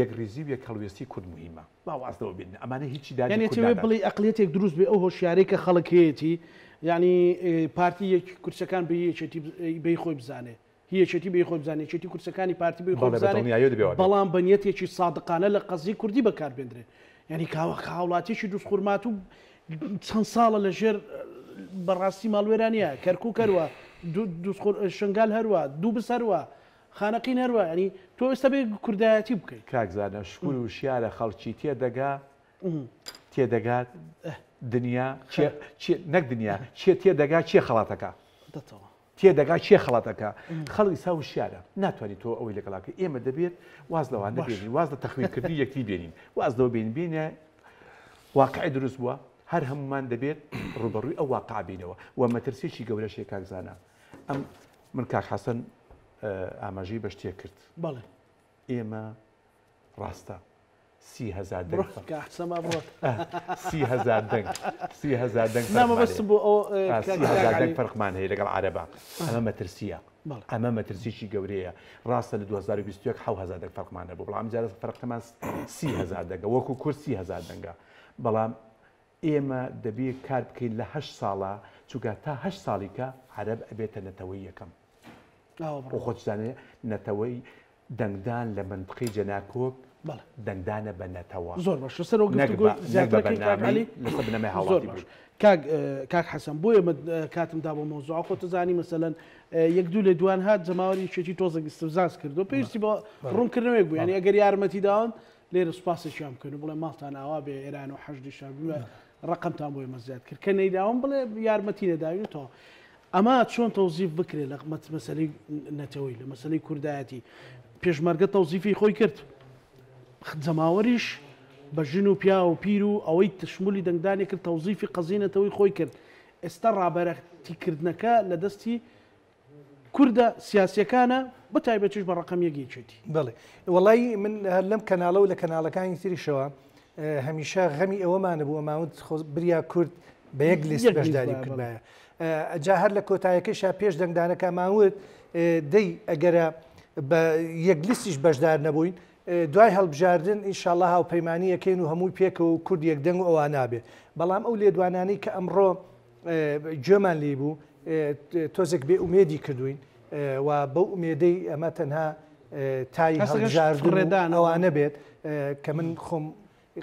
یەک ریزی و یەک هەڵوێستی کورد موهیمە با وازەوە بین ئەمانە هیچی دانێتەوەی بڵێ ئەقلێتێک دروست بێ ئەو هۆشیارەی کە خەڵک هەیەی یعنی پارتی یەک کورسەکان بە یەکێتی بەی خۆی بزانێ هیچێتی بێ خۆی بزانێت چێتی کورسەکانی پارتی بێ خۆی بزانێت بەڵام بەنیەتێکی سادقانە لە قەزی کوردی بەکاربێنرێت یعنی کاوڵاتێکی دووسخورمات و چەند ساڵە لە ژێر بەڕاستی ماڵوێرانە کەرکوو کەروە شنگال هەروە دوو بس هەروە خانەقین هەروە ینی تۆ ئێستا بێ کوردایەتی بکەیت کاکزانە شکول و شیارە خەڵکی تێدەگات دنیا نەک دنیا تێدەگات چیە خەڵاتەکە تێدەگا چیە خەڵاتەکە خەڵی سا و شیارە ناتوانانی تۆ ئەوەی لەگەڵاکە ئێمە دەبێت واز لەوانە بێنین واز لە تەخوینکردنی یەکتی بێنین واز لەوە بینە واقعی دروست بووە هەر هەمومان دەبێت ڕوبەڕووی ئەو واقع بینەوە و مەترسیێکی گەورەشێک کاکزانە ئەم من کاک حەسەن ئاماژەی بە شتێک کرد بەڵێ ئێمە ڕاستە 30,000 دەنگ فەرقمان هەیە لەگەڵ عەرەبا ئەمە مەترسیە ئەمە مەترسیی گەورەیە ڕاستە لە 2021 7,000 دەنگ فەرقمانە بوو بەڵام جارە فەرقتەمان 30,000 دەنگە وەکو کورد 30,000 دەنگە بەڵام ئێمە دەبێت کار بکەین لە 8 ساڵە چووکە تا 8 ساڵیکە عەرەب ئەبێتە نەتەوەی یەکەم بۆ خۆتزانێ نەتەوەی دەنگدان لە منطقەی جەناکۆک دەنگدانە بە نەتەوە زۆر باش لەسەر بنەمای هاوڵاتی بوو کاک حەسەن بۆیە کاتمدا بۆ مۆزوع خۆ تزانی مەسەلەن یەک دوو لە دوان هات جەماوەری شێتی تۆزێک استفزاز کردو پێویستی بە ڕوونکردنەوەیەک بوو یعنی ئەگەر یارمەتی داون لێرە سوپاسێکیان بکەن و بڵێ ماڵتان ئاوا بێ ئێران و حەشدی شار بووە ڕقمتان بۆی مەزیاد کرد کە نەیداوم بڵێ یارمەتی نەداوێتەوە ئەمە چۆن تەوزیف بکرێت لە مەسەلەی نەتەوەی لە مەسەلەی کوردایەتی پێشمەرگە تەوزیفی خۆی کرد جەماوەریش بە ژن و پیا و پیر و ئەوەی تشمولی دەنگدانی کرد تەوزیفی قەزینەتەوەی خۆی کرد ئێستا ڕابەرەتیکردنەکە لە دەستی کوردە سیاسیەکانە بە تایبەتیش بە ڕقم یەکێتی بڵێ وڵی من لەم کەناڵە و لە کەناڵەکانی تریشەوە هەمیشە غەمی ئەوەمانە بوو ئەماوت بریا کورد بە یەک لیست بەشداری کردایە جا هەر لە کۆتایەکەشا پێش دەنگدانەکە ماوت دەی ئەگەرە بە یەک لیستیش بەشدار نەبووین دوای هەڵبژاردن ئینشاءڵڵا هاوپەیمانی یەکەین و هەمووی پێکەوە و کورد یەکدەنگ و ئەوە نابێت بەڵام ئەو لێدوانانەی کە ئەمڕۆ گوێمان لێ بوو تۆزێک بێ ئومێدی کردوین و بەو ئومێدەی ئەمە تەنها تای هەڵبژاردن ئەوانە بێت کە من خۆم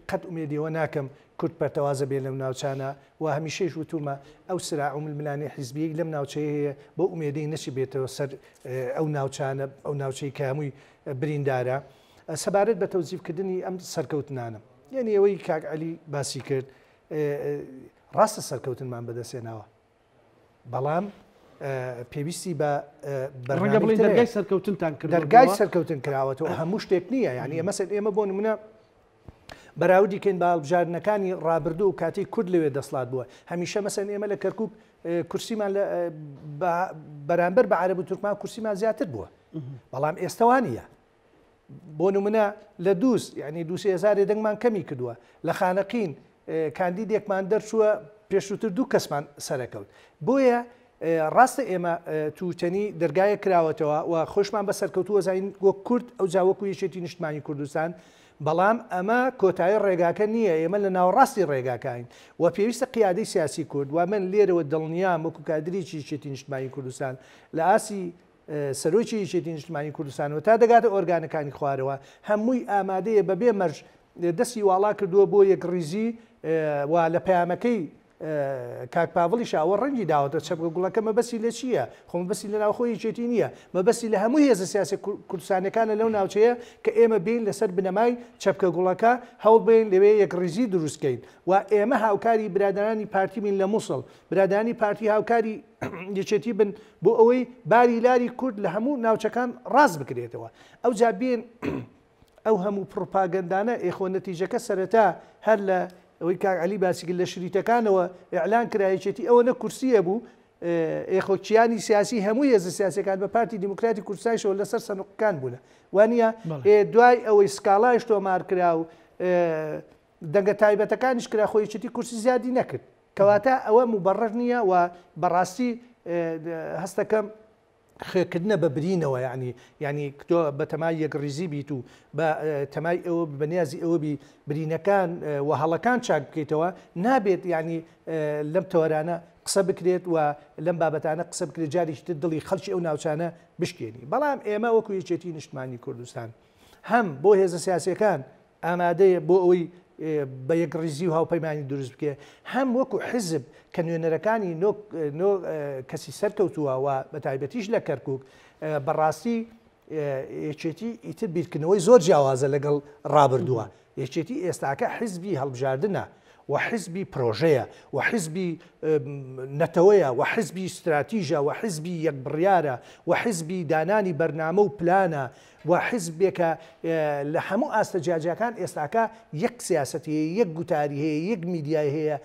قەت ئومێدیەوە ناکەم کورد پەرتەوازە بێ لەم ناوچانە و هەمیشەیش وتومە ئەو سراع و ململانی حیزبیەک لەم ناوچەیە هەیە بۆ ئومێدەی نەچی بێتەوە سەر ئەو ناوچانە ئەو ناوچەی کە هەمووی بریندارە سەبارەت بە تەوزیفکردنی ئەم سەرکەوتنانم یعنی ئەوەی کاک عەلی باسی کرد ڕاستە سەرکەوتنمان بەدەستێناوە بەڵام پێویستی بە دەرگای سەرکەوتنتان کرد دەرگای سەرکەوتن کراوەتەوە هەموو شتێک نییە یعنی مەسەل ئێمە بۆ نمونە بەراودیکەین بە هەڵبژاردنەکانی ڕابردوو و کاتی کورد لەوێ دەسڵات بووە هەمیشە مەسەن ئێمە لە کەرکووک کورسیمان بەرامبەر بە عەرەب و تورکمان کورسیمان زیاتر بووە بەڵام ئێستەوانە بۆ نمونە لە دووس یعنی 2,000 دەنگمان کەمی کردووە لە خانەقین کاندیدێکمان دەرچووە پێشووتر دوو کەسمان سەرەکەوت بۆیە ڕاستە ئێمە تووتەنی دەرگایە کراوەتەوە و خۆشمان بە سەرکەوتووە زین وە کورد ئەو جاوەکو یەکێتی نیشتمانی کوردستان بەڵام ئەمە کۆتایی ڕێگاکە نییە ئێمە لە ناوەڕاستی ڕێگاکەین و پێویستە قیادەی سیاسی کورد و من لێرەوە دڵنیام وەکو کادریی یەکێتی نیشتمانی کوردستان لە ئاسی سەرۆکی یەکێتی نیشتمانی کوردستانەوە تا دەگاتە ئۆرگانەکانی خوارەوە هەمووی ئامادەیە بەبێ مەرج دەستی واڵا کردووە بۆ یەک ڕیزی و لە پەیامەکەی کاک پاڤڵی شاوە ڕەنگی داوەتە چەپکە گوڵەکە مەبەستی لە چییە؟ خۆ مەبەستی لە ناوخۆی یەکێتی نییە، مەبەستی لە هەموو هێزە سیاسی کوردستانەکانە لەو ناوچەیە کە ئێمە بین لەسەر بنەمای چەپکە گوڵەکە هەوڵ بین لەوێ یەکڕیزی دروستکەین و ئێمە هاوکاری برادرانی پارتی بین لە مووسڵ، برادرانی پارتی هاوکاری یەکێتی بن بۆ ئەوەی باری لاری کورد لە هەموو ناوچەکان ڕاست بکرێتەوە. ئەو جا بێن ئەو هەموو پڕۆپاگەندانە ئێخۆ نەتیجەکە سەرەتا هەر لە ئەوەی کاک عەلی باسی کرد لە شریتەکانەوە ئیعلان کرا یەکێتی ئەوە نە کورسیە بوو ئێخۆکیانی سیاسی هەموو هێزە سیاسیەکان بە پارتی دیموکراتی کوردستانیشەوە لەسەر سەنوقەکان بوونە وانە دوای ئەوەی سکاڵایش تۆمار کرا و دەنگە تایبەتەکانیش کرا خۆی یەکێتی کورسی زیادی نەکرد کەواتە ئەوە موبەڕەر نییە و بەڕاستی هەستەکەم خێکردنە بە برینەوە ینی تۆ بە تەمای یەکڕیزی بیت و بە تەمای ئەوە بەنیازی ئەوە برینەکان و هەڵەکان چاک بکەیتەوە نابێت ینی لەم تەوەرانە قسە بکرێت و لەم بابەتانە قسە بکرێت جارێکی دڵی خەڵکی ئەو ناوچانە بشکێنی. بەڵام ئێمە وەکو یەکێتی نیشتمانی کوردستان هەم بۆ هێزە سیاسیەکان ئامادەیە بۆ ئەوەی بە یەکڕیزی و هاوپەیمانی دروست بکێ هەم وەکو حزب کە نوێنەرەکانی کەسی سەرکەوتووە و بە تایبەتیش لە کەرکک بەڕاستی یەکێتی ئیتر بیرکردنەوەی زۆر جیاوازە لەگەڵ ڕابردووە. یەکێتی ئێستاکە حزبی هەڵبژاردنە و حزبی پرۆژەیە و حزبی نەتەوەیە و حزبی استراتیژە و حزبی یەکبڕیارە و حزبی دانانی بەرنامە و پلانە و حزبێکە لە هەموو ئاستە جیاجەکان ئێستاکە یەک سیاسەتی هەیە، یەک گوتاری هەیە، یەک میدیای هەیە،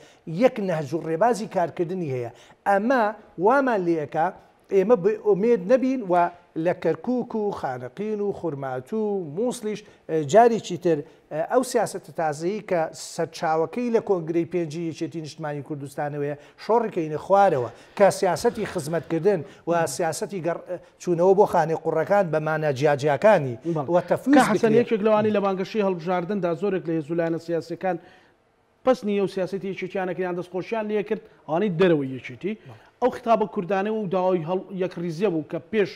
یەک نەهج و ڕێبازی کارکردنی هەیە. ئەمە وامان لێەکە ئێمە ئومێد نەبین و لە کەرکک و خانەقین و خورمات و مووسڵیش جارێکی تر ئەو سیاسەتە تازایی کە سەرچاوەکەی لە کۆنگرەی پێنجی یەکێتی نیشتمانی کوردستانەوەیە شۆڕێکەینە خوارەوە کە سیاسەتی خزمەتکردن و سیاسەتی چوونەوە بۆ خانەی قوڕەکان بە مانە جیاجیاکانی و تەفویض حەسەن یەکێک لەوانی لە بانگەشەی هەڵبژاردندا زۆرێک لە هێزولایەنە سیاسیەکان پس نییە و سیاسەتی یەکێتیانەکەیان دەستخۆشیان لێ کرد ئەوانەی دەرەوەی یەکێتی ئەو ختابە کوردانە و داوای یەکڕیزیە بوو کە پێش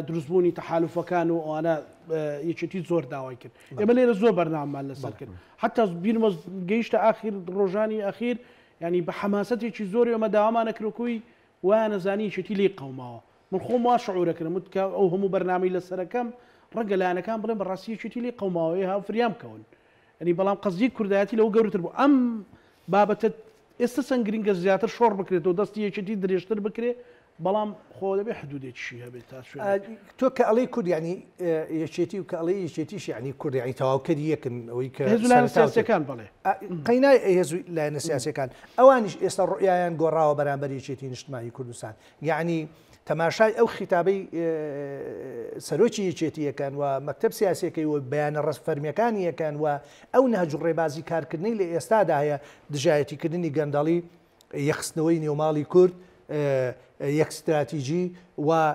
دروستبوونی تەحالوفەکان و ئەوانە یەکێتی زۆر داوای کرد. ئێمە لێرە زۆر بەرنامەمان لەسەر کرد حتا بیرمە گەیشتە ئاخیر ڕۆژانی ئەخیر ینی بە حەماسەتێکی زۆری ئەمە داوامانە کردکوی وایە نەزانی یەکێتی لێ قەوماوە من خۆم وا شعورەکردم کە ئەو هەموو بەرنامەی لەسەرەکەم ڕەنگە لایەنەکان بڵێن بەڕاستی یەکێتی لێ قەوماوەیە هاوفریام کەون ینی بەڵام قەزیی کوردایەتی لەوە گەورەتر بوو ئەم بابەتە ئێستا سنگرینگە زیاتر شۆڕ بکرێتەوە دەستی یەکێتی درێژتر بکرێ بەڵام خۆ دەبێ حدودێکیشی هەبێت تا تۆ کە ئەڵەی کورد ینی یەکێتی و کە ئەڵەی یەکێتیش ینی کورد ینی تەواوکەری یەکن ئەوەی کە هێزولایەنە سیاسیەکان بڵێ قەینای هێزولایەنە سیاسیەکان ئەوانیش ئێستا ڕوئیان گۆڕاوە بەرامبەر یەکێتی نیشتمانی کوردستان یعنی تەماشای ئەو خیتابەی سەرۆکی یەکێتیەکان و مەکتەب سیاسیەکەی و بەیانە ڕستفەرمیەکانی یەکان و ئەو نەهج و ڕێبازی کارکردنی لە ئێستادا هەیە دژایەتیکردنی گەندەڵی یەخستنەوەی نێوماڵی کورد یەک استراتیژی و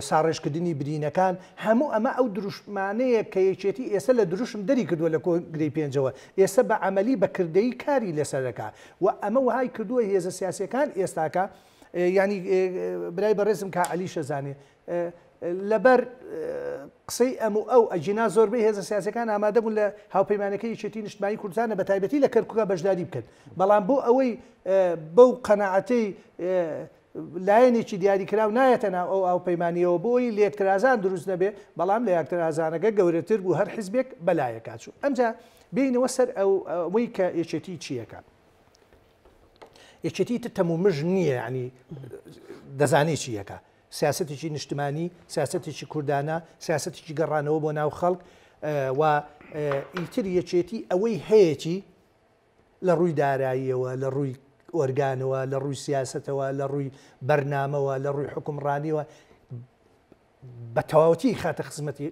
ساڕێژکردنی برینەکان هەموو ئەمە ئەو دروشمانەیە کە یەکێتی ئێستا لە دروشم دەری کردووە لە کۆنگرەی پێنجەوە ئێستا بە عەمەلی بەکردەی کاری لەسەرەکە و ئەمە وهای کردووە هێزە سیاسیەکان ئێستاکە ینی برای بەڕێزم کا عەلی شەزانێ لەبەر قسەی ئەو ئەجینا زۆربەی هێزە سیاسەکان ئامادە بوون لە هاوپەیمانەکەی یەکێتی نیشتمانی کوردستانە بە تایبەتی لە کەرکووکە بەشداری بکەن بەڵام بۆ ئەوەی بەو قەناعەتەی لایەنێکی دیاریکراو نایەتە ناو ئەو هاوپەیمانیەوە بۆی لە یەکترازان دروست نەبێ بەڵام لە یەکترازانەکە گەورەتر بوو هەر حیزبێک بەلایەکات چوو ئەمجا بینەوە سەر ئەوەی کە یەکێتی چیەکە یەکێتی تەمومژ نییە ینی دەزانێت چیەکە سیاسەتێکی نیشتمانی سیاسەتێکی کوردانە سیاسەتێکی گەڕانەوە بۆ ناو خەڵک و ئیتر یەکێتی ئەوەی هەیەی لە ڕووی داراییەوە لە ڕووی ئۆرگانەوە لە ڕووی سیاسەتەوە لە ڕووی بەرنامەوە لە ڕووی حکومڕانیەوە بە تەواوەتی خاتە خزمەتی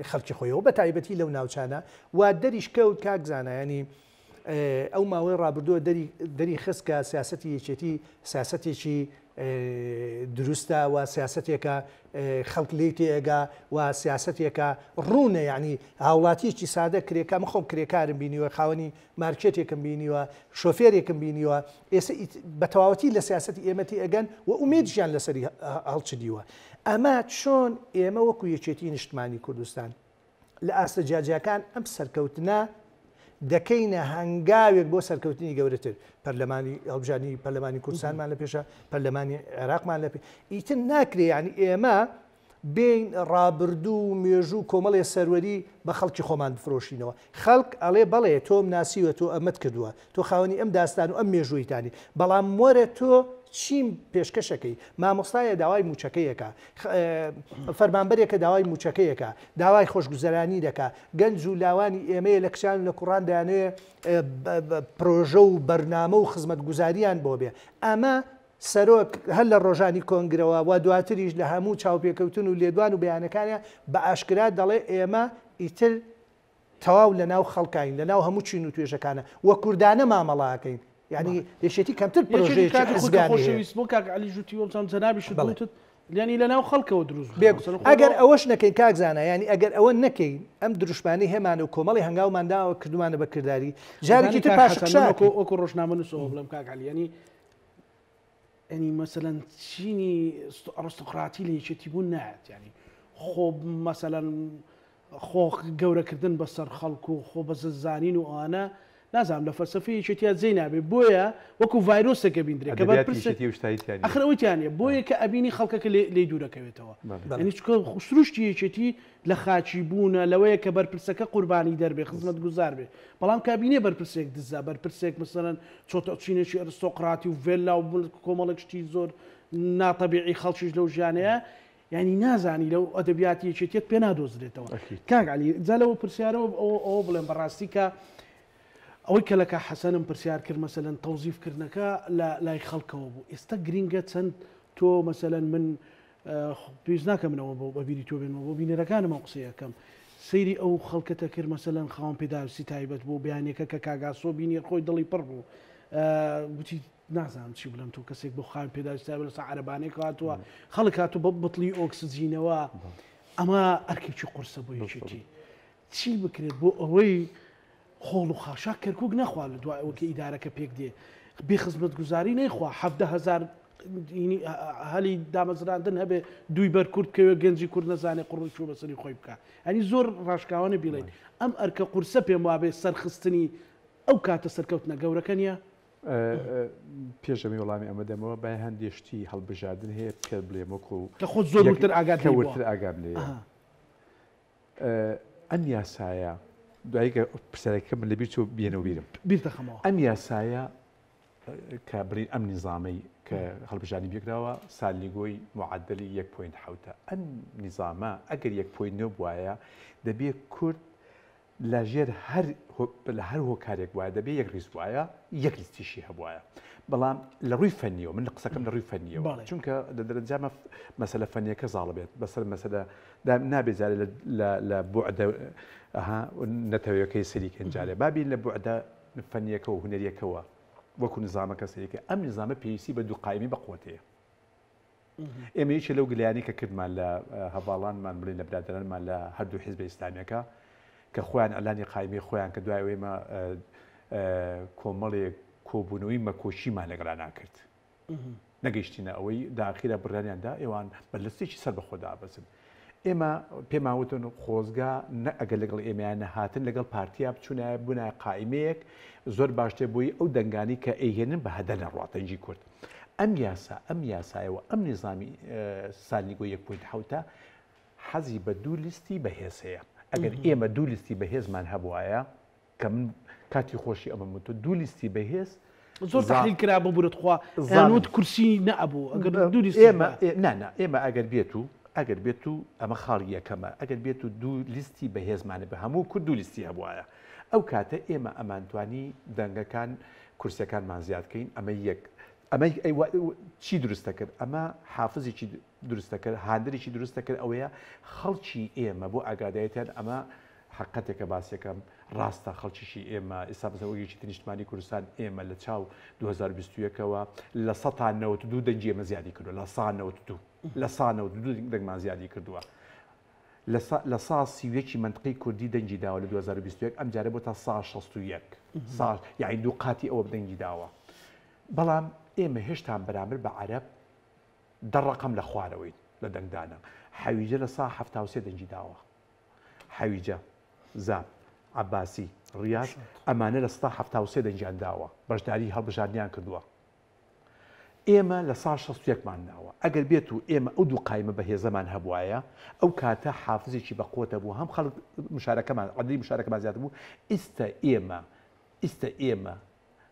خەڵکی خۆیەوە بە تایبەتی لەو ناوچانە و دەریش کەوت کاکزانە ینی ئەو ماوەی ڕابردووە دەری خستکە سیاسەتی یەکێتی سیاسەتێکی دروستە و سیاسەتێکە خەڵک لێی تێگا و سیاسەتێکە ڕوونە یعنی هاوڵاتیەکی سادە کرێکە من خۆم کرێکارم بینیوە خاوەنی مارکێتێکم بینیوە شۆفێرێکم بینیوە ئێستا بە تەواوەتی لە سیاسەتی ئێمەتی ئەگەن و ئومێدیان لەسەری هەڵچدیوە ئەمە چۆن ئێمە وەکو یەکێتی نیشتمانی کوردستان لە ئاستە جیاجیەکان ئەم سەرکەوتنە دەکەینە هەنگاوێک بۆ سەرکەوتنی گەورەتر پەرلەمانی هەڵبژارنی پەرلەمانی کوردستانمان لە پێشە پەرلەمانی عێراقمان لە پێ ئیتر ناکرێ ینی ئێمە بین ڕابردوو مێژوو کۆمەڵێ سەروەری بە خەڵکی خۆمان بفرۆشینەوە خەڵک ئەڵێ بەڵێ تۆم ناسیوە تۆ ئەمەت کردووە تۆ خاوەنی ئەم داستان و ئەم مێژوویتانی بەڵام وەرە تۆ چیم پێشکەشەکەی مامۆستایە داوای موچەکەیەکە فەرمانبەرێکە داوای موچەکەیەکە داوای خۆشگوزەرانی دەکا گەنج و لاوانی ئێمەیە لە کچان لە کوڕان دەیانەیە پرۆژە و بەرنامە و خزمەت گوزاریان بۆ بێ ئەمە سەرۆک هەر لە ڕۆژانی کۆنگرەوە و دواتریش لە هەموو چاوپێکەوتن و لێدوان و بەیانەکانە بە ئاشکرا دەڵێ ئێمە ئیتر تەواو لە ناو خەڵکین لە ناو هەموو چین و توێژەکانە وە کوردانە مامەڵاکەین یعنی دەشێتی کەمتر پرۆژەیەویست بۆ کاک علی ژووتی وەڵام جەنابیش دڵتت ینی لە ناو خەڵکەوە دروست ئەگەر ئەوەش نەکەین کاکزانە ینی ئەگەر ئەوە نەکەین ئەم دروشمانی هێمانە و کۆمەڵی هەنگاومانداوە کردومانە بەکردداری جارێکی تر پاشەکو ڕۆژنامە نووسەوە بڵم کاک علی ینی مەسەلەن چینی ئەڕستقراتی لە یەکێتی بوون نایەت ینی خۆ مەسەلەن خۆ گەورەکردن بەسەر خەڵکو و خۆ بەزەزانین و ئەوانە نازانم لە فەلسەفەی یەکێتیان جێی نابێت بۆیە وەکو ڤایرۆسێکە بیندرێت کە ئەخرەوەیتیانە بۆیە کە ئەبینی خەڵکەکە لێ دوورەکەوێتەوە ینی چکە سروشتی یەکێتی لە خاچی بوونە لەوەیە کە بەرپرسەکە قوربانی دەربێ خزمەت گوزار بێ بەڵام کابینێ بەرپرسێک دزا بەرپرسێک مثلەن چۆتە چینێکی ئەرستۆقراتی و ڤێلا و کۆمەڵێک شتی زۆر ناتەبیعی خەڵکیش لەو ژیانەیە ینی نازانی لەو ئەدەبیاتی یەکێتیت پێ نادۆزرێتەوە کاک علی جا لەوە پرسیارەوە ئەوە بڵێن بەڕاستی کە ئەوەی کە لەکە حەسەنم پرسیار کرد مەسەلەن تەوزیفکردنەکە لای خەڵکەوە بوو ئێستا گرینگە چەند تۆ مەسەلەن من پێویست ناکەم منەوە بۆ بیری تۆ بێنەوە بۆ بینەرەکانمە قسەیەکەم سەیری ئەو خەڵکەتە کرد مەسەلەن خاوەن پێداویستی تایبەت بۆ بەیانێکە کە کاگاسۆ بینی خۆی دڵی پڕ بوو گوتی نازانم چی بڵم تۆ کەسێک بۆ خاوەن پێداویستی تایبەت لەسەر عەرەبانەیەک هاتووە خەڵک هاتوو بە بڵی ئۆکسجینەوە ئەمە ئەرکێکی قورسە بۆ یەکێتی چی بکرێت بۆ ئەوەی خۆڵ و خاشا کەرکک نەخوا لە دوای ئەوکە ئیدارەکە پێک دێ بێ خزمەت گوزاری نەیخوا 17,000 هەلی دامەزراندن هەبێ دوی بەرکورد کەوێ گەنجی کورد نەزانێ قڕی چوو بەسەری خۆی بکە ئەنی زۆر ڕاشکاوانە بیڵێن ئەم ئەرکە قورسە پێم وابێ سەرخستنی ئەو کاتە سەرکەوتنە گەورەکە نیە پێشەمی وەڵامی ئەمە دەمەوە با هەندێشتی هەڵبژاردن هەیە پێ بڵێم وەکو کە خۆ زۆرتر ئاگام لێ ئەم یاسایە دواییکە پرسیارەکە من لەبیر چۆ بێنەوە بیرم بیرتەخەمەوە ئەم یاسایە کە بڵین ئەم نیزامەی کە هەڵبژاردنی پێکراوە سالیگۆی معدلی 1.7 ئەم نیزامە ئەگەر 1.9 وایە دەبێت کورد لە ژێر هەر هۆکارێک وایە دەبێت یەک ڕیز وایە یەک لیستیشی هەبوایە بەڵام لە ڕووی فەنیەوە من قسەکەم لە ڕووی فەنیەوە چونکە دەرەنجامە مەسەلە فەنیەکە زاڵە بێت بەسەر مەسەلە نابێزارێ لە بوعدە نەتەوەیەکەی سەریکەن جارێ بابی لە بوعدە فەنیەکە و هونەریەکەوە وەکو نظامەکە سەریکە ئەم نظامە پێویستی بە دوو قایمی بەقوتەیە ئێمە هیچ لەو گلیانی کە کردمان لە هەواڵانمان بڵین لە برادرانمان لە هەردوو حیزبە ئیسلامیەکە کە خۆیان ئەلانی قایمی خۆیان کە دوای ئەوەیمە کۆمەڵێک کۆبوونەوەی مەکۆشیمان لەگەڵا ناکرد نەگەیشتینە ئەوەی داخیرە بڕیانیاندا ئێوان بەرلستێکی سەر بەخۆدا بەسن ئێمە پێماوتن خۆزگا ئەگەر لەگەڵ ئێمەیان نەهاتن لەگەڵ پارتیا بچوونە بوونە قایمەیەک زۆر باشتر بووی ئەو دەنگانی کە ئەیهێنن بە هەدە لە ڕاتەنجی کورد ئەم یاسایەوە ئەم نظامی سالیگۆی 1.7 حەزی بە دوو لیستی بەهێز هەیە ئەگەر ئێمە دوو لیستی بەهێزمان هەبوایە کە من کاتی خۆشی ئەمە تو دوو لیستی بەهێز زۆر تحلیل کرا بۆ بورتخوا زانوت کورسی نەبوو ئەگەر دوو لیست ئێمە ئەگەر بێت و ئەمە خاڵی یەکەمە ئەگەر بێت و دوو لیستی بەهێزمانە بە هەموو کورد دوو لیستی هەبوایە ئەو کاتە ئێمە ئەمانتوانی دەنگەکان کورسەکانمان زیادکەین ئەمە یەک ئەمە چی دروستە کرد ئەمە حافزێکی دروستە کرد هاندێکی دروستە کرد ئەوەیە خەڵکی ئێمە بۆ ئاگادایەتیان ئەمە حقەتێکە باسیەکەم ڕاستە خەڵکیشی ئێمە ئێستا بەزەوەیەکی نیشتمانی کوردستان ئێمە لە چاو 2021ەوە لە 192 دەنگی ئێمە زیادی کردووە لە 192 دەنگمان زیادی کردووە لە ساڵ منطقی کوردی دەنگی داوە لە 2021 ئەم جارە بۆ تا 161 یعنی دوو قاتی ئەوە دەنگی داوە بەڵام ئێمە هێشتا بەرامبەر بە عەرەب دەڕقەم لە خوارەوەی لە دەنگدانە حەویجە لە 173 دەنگی داوە حەویجە زاب عباسی ڕیاض ئەمانە لە 1970 دەنجیانداوە بەشداری هەڵبژاردنیان کردووە. ئێمە لە 1960مان ناوە ئەگەر بێت و ئێمە ئەو دوو قایمە بەهێزەمان هەبوایە ئەو کاتە حافزێکی بەقوتە بوو هەم خەڵک مشارەکەمان عەدەی مشارەکەمان زیاتر بوو. ئێستا ئێمە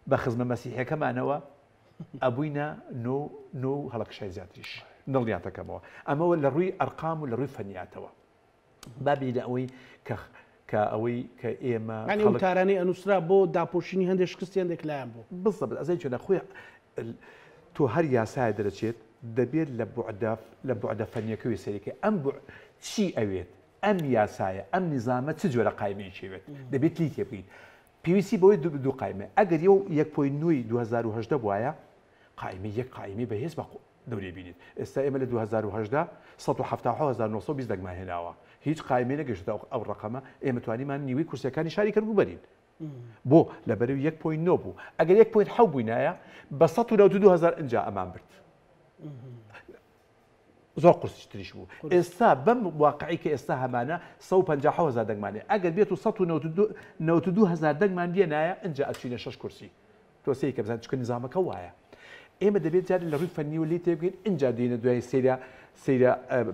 بە خزمە مەسیحیەکەمانەوە ئەبووینە نۆ هەڵەکشای زیاتریش نڵیاتەکەمەوە. ئەمەوە لە ڕووی ئەرقام و لە ڕووی فەنیاتەوە بابی لە ئەوەی کە ئێمە تارانەی ئەنووسرا بۆ داپۆشینی هەندێک شکستیان لایەن بوو بزە ئەزای چۆنە خۆی تۆ هەر یاسایە دەرەچێت دەبێت لە بوعدە فەنیەکەوی سەریکە ئەم چی ئەوێت ئەم یاسایە ئەم نظامە چ جۆرە قایمەیەکێوێت دەبێت لی تێبگەیت پێویستی بەوەی دوو قایمە ئەگەر 1.9 2010 وایە قایمی یەک قایمی بەهێز بە دەورێ بینیت. ئێستا ئێمە لە 2010 1970 دەگمان هێناوە هیچ قایمێ نەگەشتە ئەو ڕقەمە ئێمە توانیمان نیوەی کورسەکانی شاری کردبوو بەرین بۆ لەبەرەوەی 1.9 بوو ئەگەر 1.7 بووینایە بە 192000 ئەنجا ئەمان برد زۆر قورسی تریش بوو. ئێستا بەم واقعی کە ئێستا هەمانە 150,000 دەگمانێ ئەگەر بێت و 192000 دەگمان دێنایە ئەنجا ئەچینە 6 کورسی تۆسی کە بزان چکە نظامەکە وایە. ئێمە دەبێت جارێک لە ڕووی فەنی و لی تێبگەین اینجا دێنە دوای سەیرە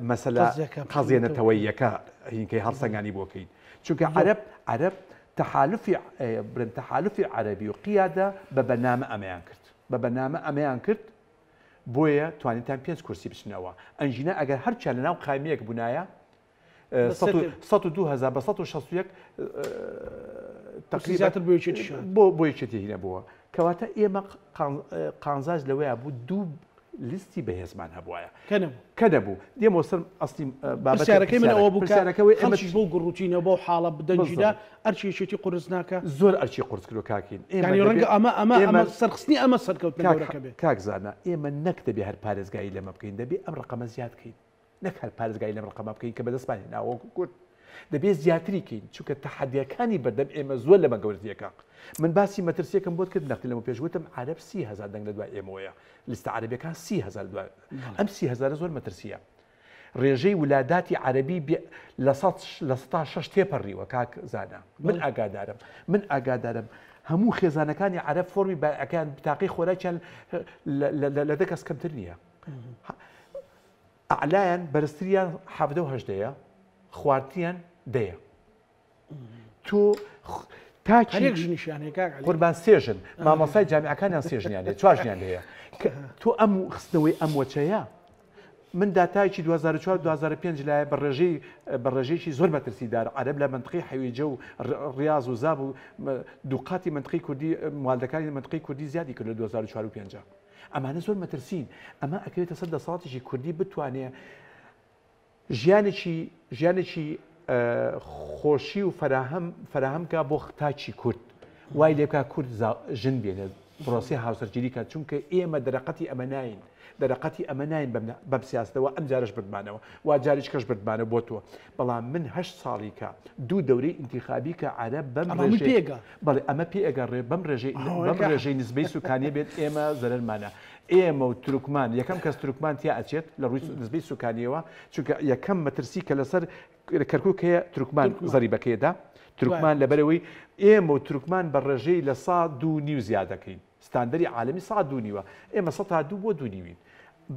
مەسەلا قەزیێنەتەوەیەکە هینکەی هەڵسەنگانی بۆکەین چونکە عەرەب تەحالفی عەرەبی و قیادە بە بەرنامە ئەمەیان کرد بۆیە توانیتان 5 کورسی بچنەوە. ئەنجینە ئەگەر هەرچیان لەناو قایمەیەک بوونایە 102,000 بە 161 تقریباتر بۆ یەکێتی هینە بووە کەواتە ئێمە قانزاج لەوەیە بوو دوو لیستی بەهێزمان هەبوایە کە دەبوو دێمە سەر ئەستی بابەتەکەی من ئەوە بوو ئەمەش بۆ گڕوتینەوە بۆ حاڵە بدەنجیدا ئەرچیەتی قورس ناکە زۆر ئەرچی قورس کردو کاکین ڕەنگە ئەمە سەرخستنی ئەمە سەرکەوتنەکە بێت کاکزانە ئێمە نەک دەبێ هەر پارێزگایی لەمە بکەین دەبێ ئەم ڕقەمە زیاد بکەین نەک هەر پارێزگایی لەم ڕقەمە بکەین کە بەدەستمانی ناوەکو کورد دەبێت زیاتری کەین چونکە تەحەدیەکانی بەردەم ئێمە زۆر لەمە گەورەتیەکە. من باسی مەترسیەکەم بۆت کرد نەختی لەمە پێشوتم عەرەب 30,000 دەنگ لە دوای ئێمەوەیە لیستە عەرەبیەکان 30,000 دوای ئەم 30,000 زۆر مەترسیە. ڕێژەی ولاداتی عەرەبی لە 6 تێپەڕیوە کاک زانە من ئاگادارم هەموو خێزانەکانی عەرەب فۆرمی باەکان بتاقی خۆراکیان لە دە کەس کەمتر نییە. ئەعلایان بەرزتریان 70 خواردیان دەیە تۆ قوربان سێژن مامۆسای جامیعەکانیان سێژنیانێ چوارژنیان هەیە تۆ ئەم خستنەوەی ئەم وەچەیە من داتایکی 2004-2005 لایە بە ڕێژەیەکی زۆر مەترسیدار عەرەب لە منطقەی حەویجە و ڕیاض و زاب و دووقاتی منطقەی کوردی مواڵدەکانی منطقەی کوردی زیادی کرد لە 2004-2005 ئەمانە زۆر مەترسین. ئەمە ئەکەوێتە سەر دەسەڵاتێکی کوردی بتوانێت ژیانێکی خۆشی و فراهەمکە بۆ تاچی کورد وای لێکا کورد ژن بێنێ بڕۆسی هاوسەرگیری کات چونکە ئێمە دەرەقەتی ئەمە ناین بەم سیاستەوە ئەم جارش بردمانەوە وا جاریش کەش بردمانە بۆ تۆ بەڵام من 8 ساڵی کە دوو دەورەی ئینتیخابی کە عەرەب بەڵێ ئەمە پێگەڕێ بەم ڕێژەی نسبەی سوکانیە بێت ئێمە زەرمانە ئێمە و تورکمان یەکەم کەس تورکمان تیا ئەچێت لە ڕووی نسبەی سوکانیەوە چونکە یەکەم مەترسی کە لەسەر کەرکووک هەیە تورکمان زەریبەکەیدا تورکمان لەبەرەوەی ئێمە و تورکمان بە ڕێژەی لە 102.5 زیاد دەکەین ستاندەری عالمی 102.5 ئێمە 102 بۆ 2.5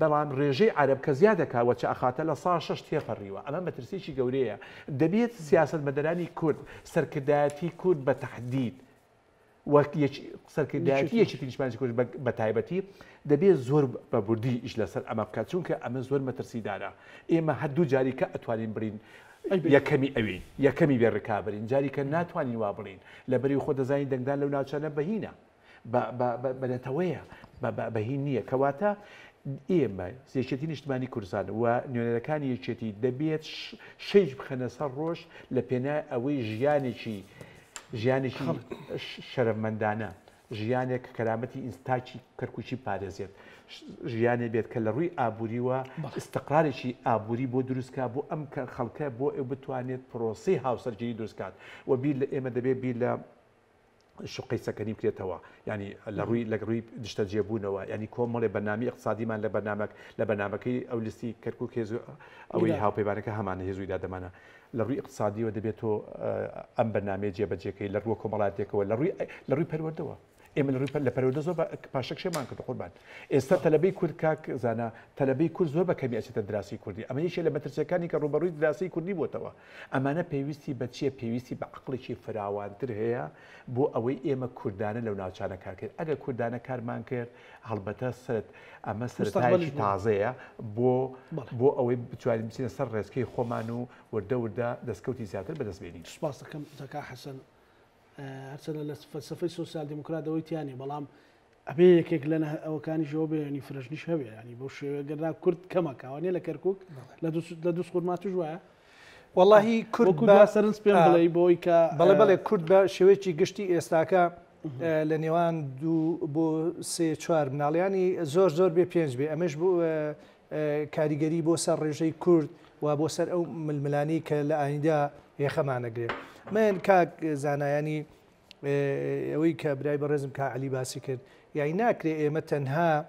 بەڵام ڕێژەی عەرەب کە زیادەکە وەچە ئەخاتە لە 6 تێپەڕیوە ئەمە مەترسیی گەورەیە. دەبێت سیاسەتمەدەرانی کورد سەرکردایەتی کورد بە تەحدید وەک سەرکردایەتی یەکێتی نیشتمانی کورد بە تایبەتی دەبێت زۆر بەبوردی ئیش لەسەر ئەمە بکات چونکە ئەمە زۆر مەترسیدارە. ئێمە هەردوو جاریکە ئەتوانین برین یەکەمی ئەوین یەکەمی بێڕکابرین جاریکە ناتوانین وا بڵین لەبەری خۆ دەزانین دەنگدان لەو ناوچانە بەهینە بەنێتەوەیە بەهین نییە کەواتە ئێمە یەکێتی نیشتمانی کوردستان و نوێنەرەکانی یەکێتی دەبێت شەیش بخەنە سەر ڕۆژ لە پێنای ئەوەی ژیانێکی شەرەفمەندانە ژیانێک کەرامەتی ئینستاچی کەرکوچی پارێزێت ژیانێ بێت کە لە ڕووی ئابووریوە استقرارێکی ئابووری بۆ دروستکە بۆ ئەم خەڵکە بۆ ئێو بتوانێت پرۆسی هاوسەرگیری دروستکات و بیر لە ئێمە دەبێت بیر لە شقی سەکەنی بکرێتەوە ینی لە ڕووی دشتە جێبوونەوە ینی کۆمەڵێ بەنامی اقتصادیمان لە بەنامەکەی ئەو لیستی کەرکووک هێزوو ئەوەی هاوپەیمانەکە هەمانە هێزوویدا دەمانە لە ڕووی اقتصادیەوە دەبێتەوە ئەم بەنامەیە جێبەجێکەی لە ڕووە کۆمەڵاتێکەوە لە ڕووی پەروەردەوە ئێمە لە پەروەردە زۆر پاشەک شێمان کرد قوربان ئێستا تەلەبەی کورد کاک زانە تەلەبەی کورد زۆر بەکەمی ئەچێتە دراسی کوردی ئەمە یەکێ لە مەترسیەکانی کە ڕوبەڕووی دراسی کوردی بۆتەوە ئەمانە پێویستی بە چیە پێویستی بە عەقڵێکی فراوانتر هەیە بۆ ئەوەی ئێمە کوردانە لەو ناوچانە کارکرد ئەگەر کوردانە کارمان کرد هەڵبەتە ئەمە سەرەتایەکی تازەیە بۆ ئەوەی بتوانین بچینە سەر ڕێزکەی خۆمان و وردە دەستکەوتی زیاتر بەدەست بێنین. سپاس دەکەم زەکا حەسەن هەرچەندە لە فەلسەفەی سۆسیال دیموکراتەوەی تیانی بەڵام ئەبێ یەکێک لە ئەوەکانیشەوە بێ ینی فرەشنیش هەبێ ینی بۆ شێوەگەرنا کورد کەمە کاوانێ لە کەرکووک لە دووس قورما توش وایە واللهی کورد سەرنج پێم بڵێ بۆی کە بەڵێ کورد بە شێوەیەکی گشتی ئێستاکە لە نێوان 2 بۆ 3-4 مناڵیانی زۆر بێ 5 بێ ئەمەش بۆ کاریگەری بۆ سەر ڕێژەی کورد و بۆ سەر ئەو ململانی کە لە ئایندا هێخەمانەگرێت من کاک زانایانی ئەوەی کە برای بەڕێزم کا عەلی باسی کرد یعنی ناکرێ ئێمە تەنها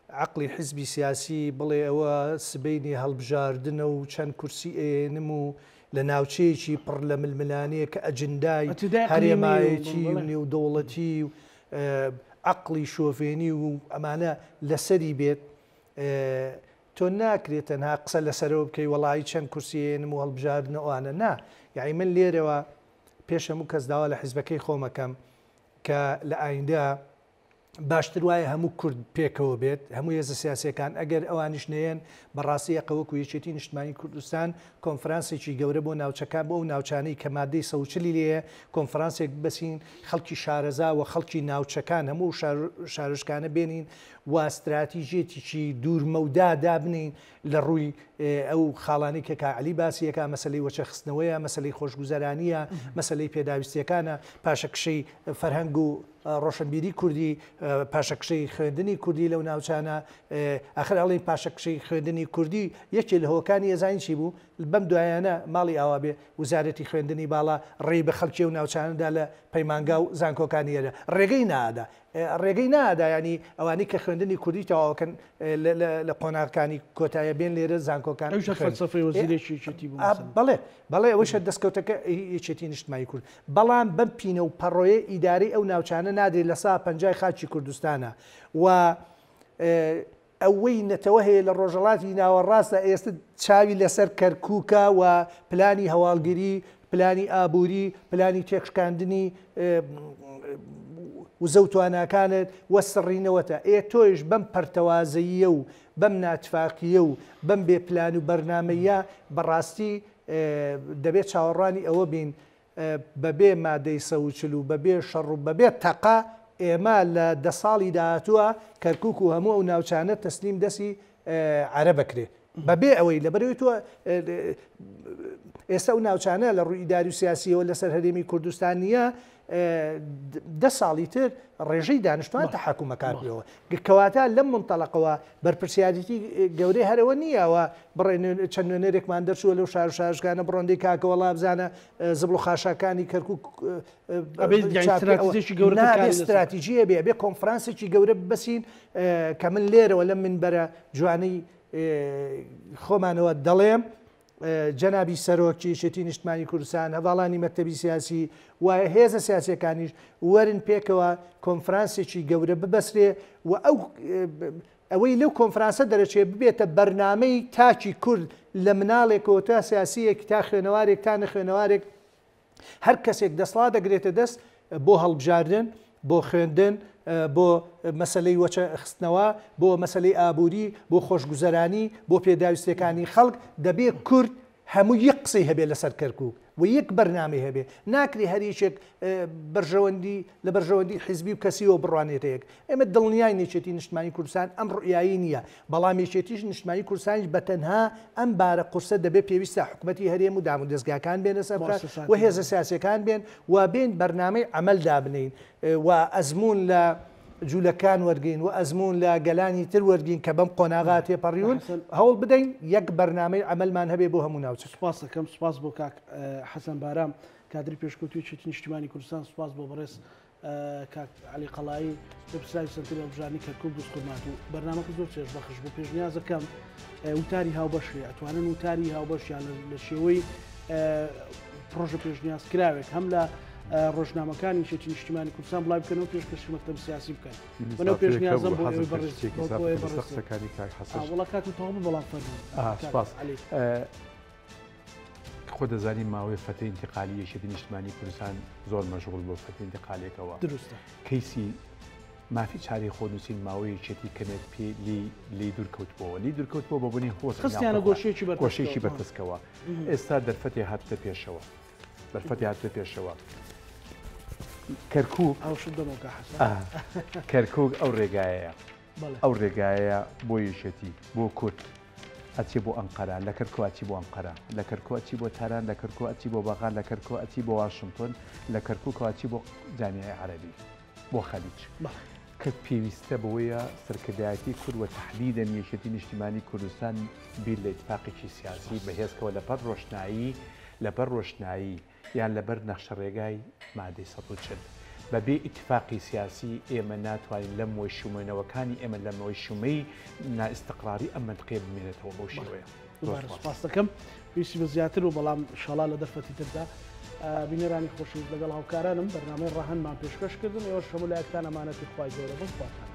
عقلی حزبی سیاسی بڵێ ئەوە سبەینی هەڵبژاردنە و چەند کورسی ئێنم و لە ناوچەیەکی پڕ لە ململانەیە کە ئەجندای هەرێمایەتی و نێودەوڵەتی و عقلی شۆفێنی و ئەمانە لەسەری بێت تۆ ناکرێت تەنها قسە لەسەرەوە بکەی وەڵی چەند کورسی ئێنم و هەڵبژاردنە ئەوانە نا یعنی من لێرەوە پێش هەموو کەس داوا لە حیزبەکەی خۆمەکەم کە لە ئایندا باشتر وایە هەموو کورد پێکەوە بێت هەموو هێزە سیاسیەکان ئەگەر ئەوانیش نەیەن بەڕاستی قەوەک و یەکێتی نیشتمانی کوردستان کۆنفرانسێکی گەورە بۆ ناوچەکان بۆ ئەو ناوچانەی کە مادەی 140 لێیە کۆنفرانسێک بەسین خەڵکی شارەزا و خەڵکی ناوچەکان هەموو شارشکانە بێنین و استراتیژێتیی دوورمەودا دابنین لە ڕووی ئەو خاڵانی کە کاعلی باسیەکە مەسلەی وەچەخستنەوەیە مەسلەی خۆشگوزەرانیە مەسلەی پێداویستیەکانە پاشەکشەی فەرهەنگ و ڕۆشنبیری کوردی پاشەکشەی خوێندنی کوردی لەو ناوچانە ئاخر ئەڵێن پاشەکشەی خوێندنی کوردی یەکێ لە هۆکانی ێزانی چی بوو بەم دوایانە ماڵی ئاوا بێ وزارەتی خوێندنی باڵا ڕێی بە خەڵکی و ناوچانەدا لە پەیمانگا و زانکۆکانیەرە ڕێگەی نادا ڕێگەی نادا ینی ئەوانەی کە خوێندنی کوردی تەواوکەن لە قۆناغەکانی کۆتایە بێن لێرە زانکۆکان بەڵێ ئەوەشە دەستکەوتەکە یەکێتی نیشتمانی کورد بەڵام بەم پینە و پەڕۆیە ئیداری ئەو ناوچانە نادرێت لە سا 50 خاچی کوردستانە و ئەوەی نەتەوە هەیە لە ڕۆژەڵاتی ناوەڕاستە ئێستا چاوی لەسەر کەرکووکە و پلانی هەواڵگیری پلانی ئابووری پلانی تێکشکاندنی وزە و تواناکانت وە سڕینەوەتە تۆیش بەم پەرتەوازەیە و بەم ناتفاقیە و بەم بێ پلان و بەرنامەیە بەڕاستی دەبێت چاوەڕوانی ئەوە بین بەبێ مادەی 140 و بەبێ شەڕ و بەبێ تەقا ئێمە لە 10 ساڵی داهاتووە کەرکووک و هەموو ئەو ناوچانە تەسلیم دەستی عەرە بکرێ بەبێ ئەوەی لەبەرەوەی تۆ ئێستا و ناوچانە لە ڕووی ئیداری و سیاسیەوە لەسەر هەرێمی کوردستان نیە 10 ساڵی تر ڕێژەی دانیشتوان تەحکومەکاربیەوە کەواتە لەم منتەڵقەوە بەرپرسیادەتی گەورەی هەرەوە نییەوە بڕێن چەند نوێنەرێکمان دەرچووە لەو شارشارشکانە بڕۆندەی کاکەوە بزانە زبڵ و خاشاکانی کەرکووک استراتیژیە بێ کۆنفرانسێکی گەورە ببەسین کە من لێرەوە لەم منبەرە جوانەی خۆمانەوە دەڵێم جەنابی سەرۆکی یەکێتی نیشتمانی کوردستان هەواڵانی مەکتەبی سیاسی و هێزە سیاسیەکانیش وەرن پێکەوە کۆنفرانسێکی گەورە ببەسرێ و ئەوەی لەو کۆنفرانسە دەرەچێ ببێتە بەرنامەی تاکی کورد لە مناڵێکەوە تا سیاسیەک تا خوێنەوارێک تا نەخوێنەوارێک هەر کەسێک دەسڵات دەگرێتە دەست بۆ هەڵبژاردن بۆ خوێندن بۆ مەسلەی وەچە خستنەوە بۆ مەسلەی ئابووری بۆ خۆشگوزەرانی بۆ پێداویستەکانی خەڵک دەبێت کورد هەموو یەک قسەی هەبێ لەسەر کەرکووک و یەک بەرنامەی هەبێ ناکری هەریشێک بەرژەوەندی لە بەرژەوەندی حیزبی و کەسیەوە بڕوانێتەیەک ئێمە دڵنیای نێچێتی نیشتمانی کوردستان ئەم ڕوئایی نییە بەڵام یەکێتیش نیشتمانی کوردستانیش بەتەنها ئەم بارە قورسە دەبێت پێویستە حکوومەتی هەرێم و دام و دەستگاکان بێنە سەر و هێزە سیاسیەکان بێن و بێن بەرنامەی عەمەل دابنین و ئەزمون لە جوولەکان وەرگین و ئەزمون لە گەلانی تر وەرگین کە بەم قۆناغا تێپەڕیون هەوڵ بدەین یەک بەرنامەی عەمەلمان هەبێ بۆ هەموو ناوچە. سوپاس دەکەم سوپاس بۆ کاک حەسەن بارام کادری پێشکەوتوی یەکێتی نیشتیمانی کوردستان سوپاس بۆ بەڕێز کاک علی قەڵایی وبسایت سنتری هەڵبژاردننی کەرکووک دروست کردمات و بەرنامەکە زۆر چێژبەخش بۆ پێشنیازەکەم وتاری هاوبەشی ئەتوانن وتاری هاوبەشیان لە شێوەی پرۆژە پێشنیاز کراوێت هەم لە ڕۆژنامەکانی شێتی نیشتیمانی کوردستان بڵاو بکەنەوە پێشکەشی مەکتەب سیاسی بکەن بەنەو پێشنیازم بۆ ئێوەی بەڕێزەکانی وڵا کات و تەواو بەڵام فەرموو خۆ دەزانی ماوەی فەتەی انتقالی یەکێتی نیشتیمانی کوردستان زۆر مەشغوڵ بۆ فەتەی انتقالێکەوە دروستە کەیسی مافی چاری خۆنووسین ماوەی یەکێتی کەمێک پێ لی دوورکەوتبەوە لی دوورکەوتبەوە بە بوونی خستیانە گۆشەیەکی بەرتەسکەوە ئێستا دەرفەتی هاتتە پێشەوە دەرفەتی هاتتە پێشەوە کەرکووک کەرکووک ئەو ڕێگایەیە ئەو ڕێگایە بۆ یەکێتی بۆ کورد ئەچی بۆ ئەنقەرە لە کەرکوو ئەچی بۆ ئەنقەرە لە کەرکوو ئەچی بۆ تاران لە کەرکوو ئەچی بۆ بەغا لە کەرکوو ئەچی بۆ واشنگتن لە کەرکووکەوە ئەچی بۆ جامیعەی عەرەبی بۆ خەلیج کە پێویستە بەوەیە سەرکردایەتی کورد و تەحدیدەن یەکێتی نیشتیمانی کوردستان بیر لە ئیتفاقێکی سیاسی بەهێزکەوە لەبەر ڕۆشنایی یان لەبەر نەخشە ڕێگای مادەی 140 بەبێ ئیتفاقی سیاسی ئێمە ناتوانین لەم وەی شومێنەوەکانی ئێمە لەمەوەی شومەی نائستقراری ئەم منطقەیە بمێنێتەوە بەو شێوەیە سپاس دەکەم پێویستی بە زیاتر و بەڵام ئینشاڵا لە دەرفەتی تردا بینەرانی خۆشەویست لەگەڵ هاوکارانم بەرنامەی ڕاهەنمان پێشکەشکردن ئێوە هەموو لایەکتان ئەمانەتی خوای گەورە بەسپارتان